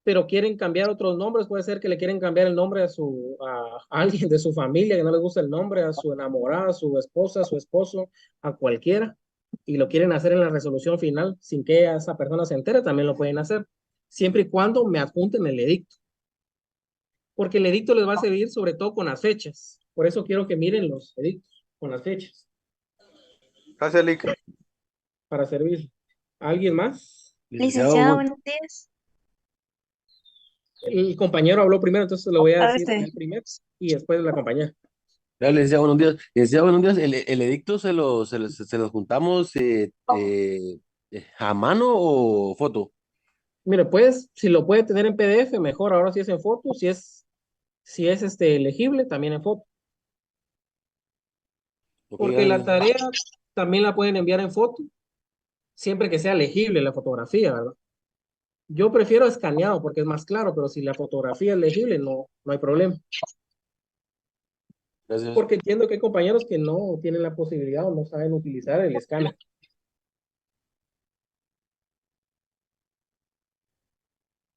pero quieren cambiar otros nombres, puede ser que le quieren cambiar el nombre a alguien de su familia que no le gusta el nombre, a su enamorada, a su esposa, a su esposo, a cualquiera, y lo quieren hacer en la resolución final sin que esa persona se entere, también lo pueden hacer, siempre y cuando me adjunten el edicto, porque el edicto les va a servir sobre todo con las fechas. Por eso quiero que miren los edictos con las fechas Gracias, Lick. para servir. ¿Alguien más? Licenciado, buenos días. El compañero habló primero, entonces lo voy a A decir veces. él primero y después la compañera. Claro, licenciado, buenos días. Licenciado, buenos días. El edicto se los juntamos a mano o foto? Mire, pues, si lo puede tener en PDF, mejor. Ahora si es en foto, si es elegible, también en foto. Ok, Porque la gracias. tarea también la pueden enviar en foto, siempre que sea legible la fotografía, ¿verdad? Yo prefiero escaneado porque es más claro, pero si la fotografía es legible, no hay problema. Gracias. Porque entiendo que hay compañeros que no tienen la posibilidad o no saben utilizar el escáner.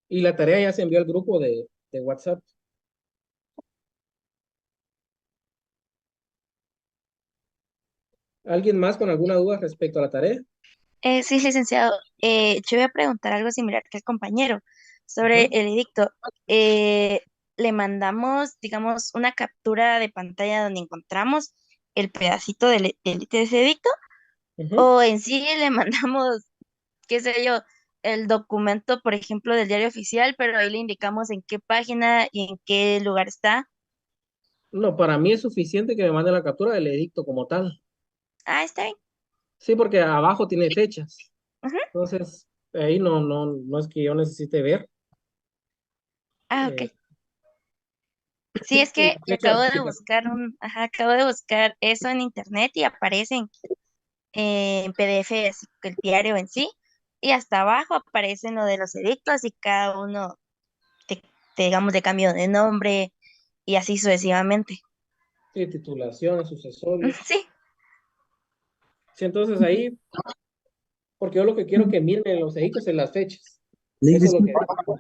Y la tarea ya se envió al grupo de WhatsApp. ¿Alguien más con alguna duda respecto a la tarea? Sí, licenciado. Yo voy a preguntar algo similar que el compañero sobre Ajá. el edicto. Le mandamos, digamos, una captura de pantalla donde encontramos el pedacito de ese edicto, o en sí le mandamos, qué sé yo, el documento, por ejemplo, del diario oficial, pero ahí le indicamos en qué página y en qué lugar está. No, para mí es suficiente que me mande la captura del edicto como tal. Ah, está bien. Sí, porque abajo tiene fechas. Ujú. Entonces, ahí no es que yo necesite ver. Ah, eh, ok. Sí, es que fecha, fecha. acabo de buscar eso en internet y aparecen en PDF, así que el diario en sí, y hasta abajo aparecen lo de los edictos y cada uno, de, digamos, de cambio de nombre y así sucesivamente. Sí, titulaciones, sucesorios. Sí, Sí, entonces ahí, porque yo lo que quiero que miren en los edictos es las fechas. Le Eso es lo dice- que...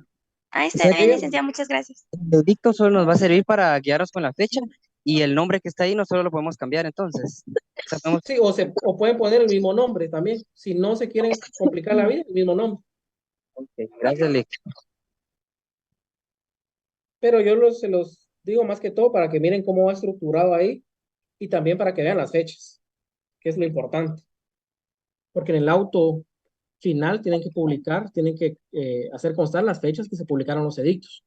ahí O está sea bien, que licenciado, muchas gracias. el edicto solo nos va a servir para guiarnos con la fecha Y el nombre que está ahí nosotros lo podemos cambiar entonces. O sea, podemos- Sí, o pueden poner el mismo nombre también. Si no se quieren complicar la vida, el mismo nombre. Ok, gracias, Lick. Pero yo se los digo más que todo para que miren cómo va estructurado ahí y también para que vean las fechas, que es lo importante. Porque en el auto final tienen que publicar, tienen que hacer constar las fechas que se publicaron los edictos.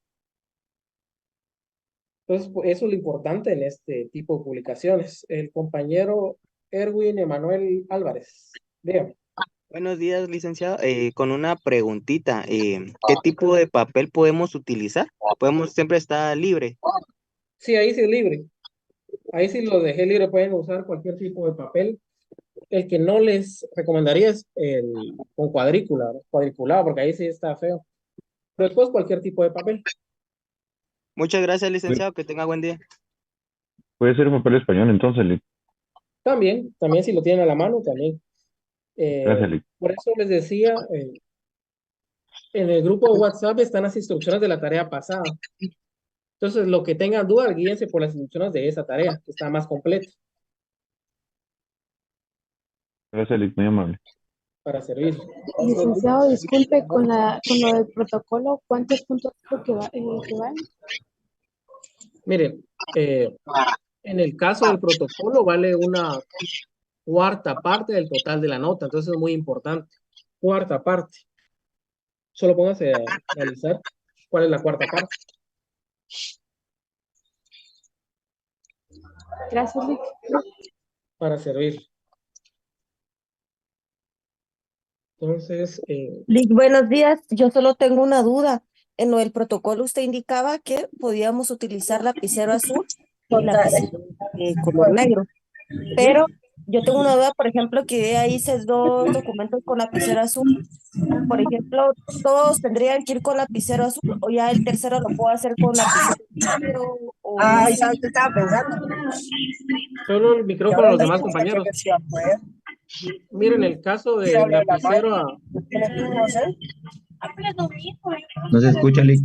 Entonces, pues, eso es lo importante en este tipo de publicaciones. El compañero Erwin Emanuel Álvarez. Dígame. Buenos días, licenciado. Con una preguntita, ¿qué tipo de papel podemos utilizar? ¿Podemos siempre estar libre? Sí, ahí sí es libre. Ahí sí lo dejé libre, pueden usar cualquier tipo de papel. El que no les recomendaría es el con cuadrícula, ¿no? Cuadriculado, porque ahí sí está feo. Pero después cualquier tipo de papel. Muchas gracias, licenciado. Que tenga buen día. Puede ser papel español entonces, Lick. También si lo tienen a la mano, también. Gracias, Lick. Por eso les decía, en el grupo de WhatsApp están las instrucciones de la tarea pasada. Entonces, lo que tengan dudas, guíense por las instrucciones de esa tarea, que está más completa Gracias, Lick, muy amable. para servir. Licenciado, disculpe, con lo del protocolo, ¿cuántos puntos creo que van? Miren, en el caso del protocolo vale una cuarta parte del total de la nota, entonces es muy importante. Cuarta parte. Solo pónganse a analizar cuál es la cuarta parte Gracias, Lick. para servir. Entonces, Lick, buenos días. Yo solo tengo una duda. En lo del protocolo usted indicaba que podíamos utilizar lapicero azul y lapicero color negro. Pero yo tengo una duda, por ejemplo, que ya hice 2 documentos con lapicero azul. Por ejemplo, ¿todos tendrían que ir con lapicero azul o ya el tercero lo puedo hacer con lapicero negro? O no sé. ¿sabes qué estaba pensando? Solo el micrófono a los demás compañeros. Miren, el caso del lapicero No se escucha, Lick.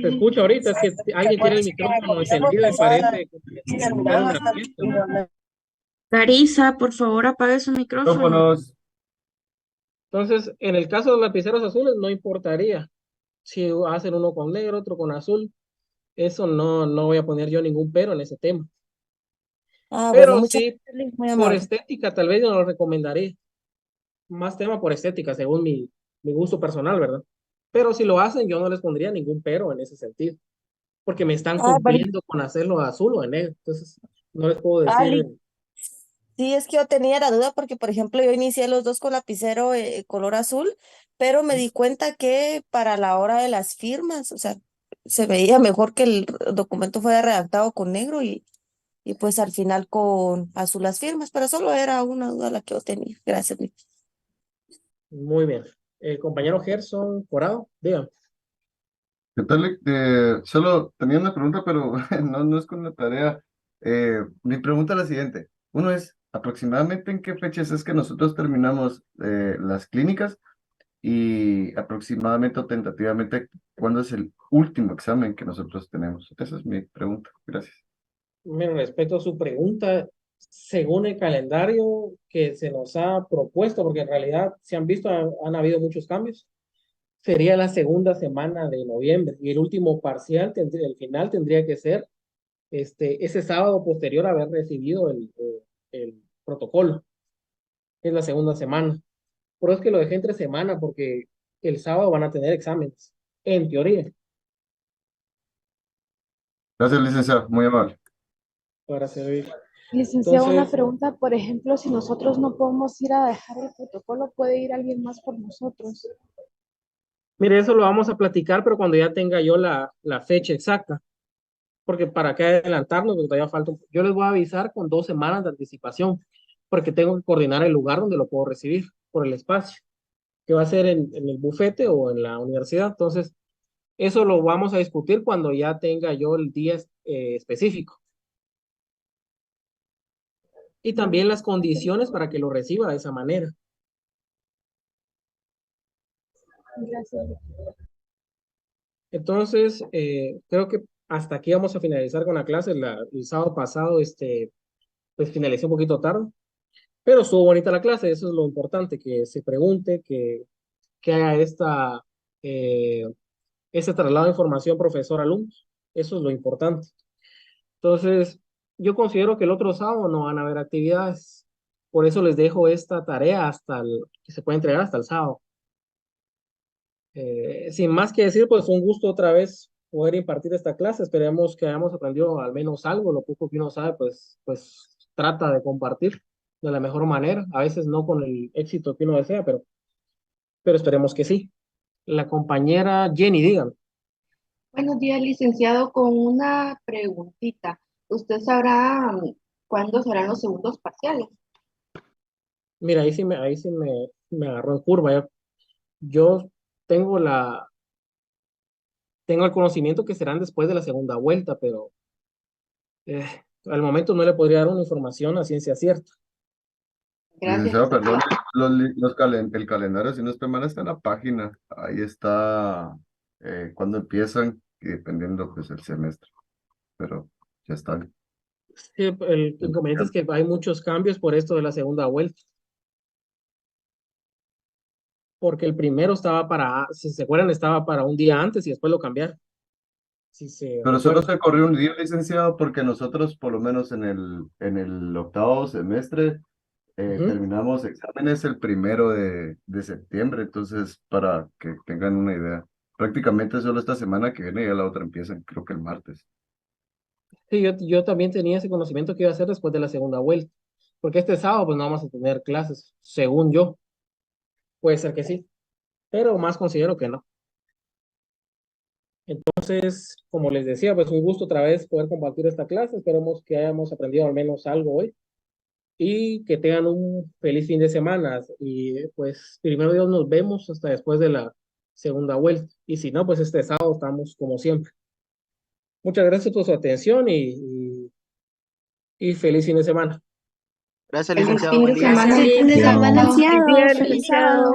se escucha ahorita, es que alguien tiene el micrófono encendido y parece que está en una fiesta. Carissa, por favor, apague su micrófono. Entonces, en el caso de los lapiceros azules, no importaría si hacen uno con negro, otro con azul. Eso no voy a poner yo ningún pero en ese tema. Ah, bueno, Pero muchas sí, gracias, Lick, muy por amable. estética, tal vez yo no lo recomendaría. Más tema por estética, según mi gusto personal, ¿verdad? Pero si lo hacen, yo no les pondría ningún pero en ese sentido, porque me están Ah, pero, cumpliendo con hacerlo azul o en negro. Entonces, no les puedo decir. Lick, sí, es que yo tenía la duda porque, por ejemplo, yo inicié los dos con lapicero color azul, pero me di cuenta que para la hora de las firmas, o sea, se veía mejor que el documento fuera redactado con negro y pues al final con azul las firmas, pero solo era una duda la que yo tenía. Gracias, Lick. Muy bien. El compañero Gerson Corado, dígame. ¿Qué tal, Lick? Solo tenía una pregunta, pero no es con la tarea. Mi pregunta es la siguiente. Uno es, ¿aproximadamente en qué fechas es que nosotros terminamos las clínicas? Y aproximadamente o tentativamente, ¿cuándo es el último examen que nosotros tenemos? Esa es mi pregunta. Gracias. Mira, respecto a su pregunta, según el calendario que se nos ha propuesto, porque en realidad se han visto, han habido muchos cambios, sería la segunda semana de noviembre y el último parcial, el final tendría que ser ese sábado posterior a haber recibido el protocolo, que es la segunda semana. Por eso es que lo dejé entre semana, porque el sábado van a tener exámenes, en teoría, Gracias, licenciado. Muy amable. para servir. Licenciado, una Entonces, pregunta, por ejemplo, si nosotros no podemos ir a dejar el protocolo, ¿puede ir alguien más por nosotros? mire, eso lo vamos a platicar, pero cuando ya tenga yo la fecha exacta, porque para qué adelantarnos, porque todavía falta, yo les voy a avisar con 2 semanas de anticipación, porque tengo que coordinar el lugar donde lo puedo recibir, por el espacio, que va a ser en el bufete o en la universidad. Entonces, eso lo vamos a discutir cuando ya tenga yo el día específico. Y también las condiciones para que lo reciba de esa manera. Gracias. Entonces, creo que hasta aquí vamos a finalizar con la clase. El sábado pasado, pues finalicé un poquito tarde, pero estuvo bonita la clase, eso es lo importante, que se pregunte, que haga eh, este traslado de información profesor-alumno, eso es lo importante. Entonces, yo considero que el otro sábado no van a haber actividades, por eso les dejo esta tarea que se puede entregar hasta el sábado. Sin más que decir, pues un gusto otra vez poder impartir esta clase. Esperemos que hayamos aprendido al menos algo. Lo poco que uno sabe, pues trata de compartir de la mejor manera. A veces no con el éxito que uno desea, pero esperemos que sí. La compañera Jenny, digan. Buenos días, licenciado, con una preguntita. ¿Usted sabrá cuándo serán los segundos parciales? Mira, ahí sí me agarró en curva. Yo tengo el conocimiento que serán después de la segunda vuelta, pero al momento no le podría dar una información a ciencia cierta. Licenciado, perdón, el calendario, si no estoy mal, está en la página. Ahí está cuando empiezan, y dependiendo pues el semestre, pero ya están. Sí, el inconveniente es que hay muchos cambios por esto de la segunda vuelta. Porque el primero si se acuerdan, estaba para un día antes y después lo cambiaron. Pero solo se corrió un día, licenciado, porque nosotros, por lo menos en el octavo semestre, terminamos exámenes el 1 de septiembre, entonces para que tengan una idea. Prácticamente solo esta semana que viene y ya la otra empieza, creo que el martes. Sí, yo también tenía ese conocimiento que iba a hacer después de la segunda vuelta. Porque este sábado pues no vamos a tener clases, según yo. Puede ser que sí, pero más considero que no. Entonces, como les decía, pues un gusto otra vez poder compartir esta clase. Esperemos que hayamos aprendido al menos algo hoy y que tengan un feliz fin de semana. Y pues primero Dios nos vemos hasta después de la segunda vuelta. Y si no, pues este sábado estamos como siempre. Muchas gracias por su atención y feliz fin de semana. Gracias, Feliz licenciado. fin Buen de día. semana. Feliz fin de semana. Feliz día, Licenciado. licenciado.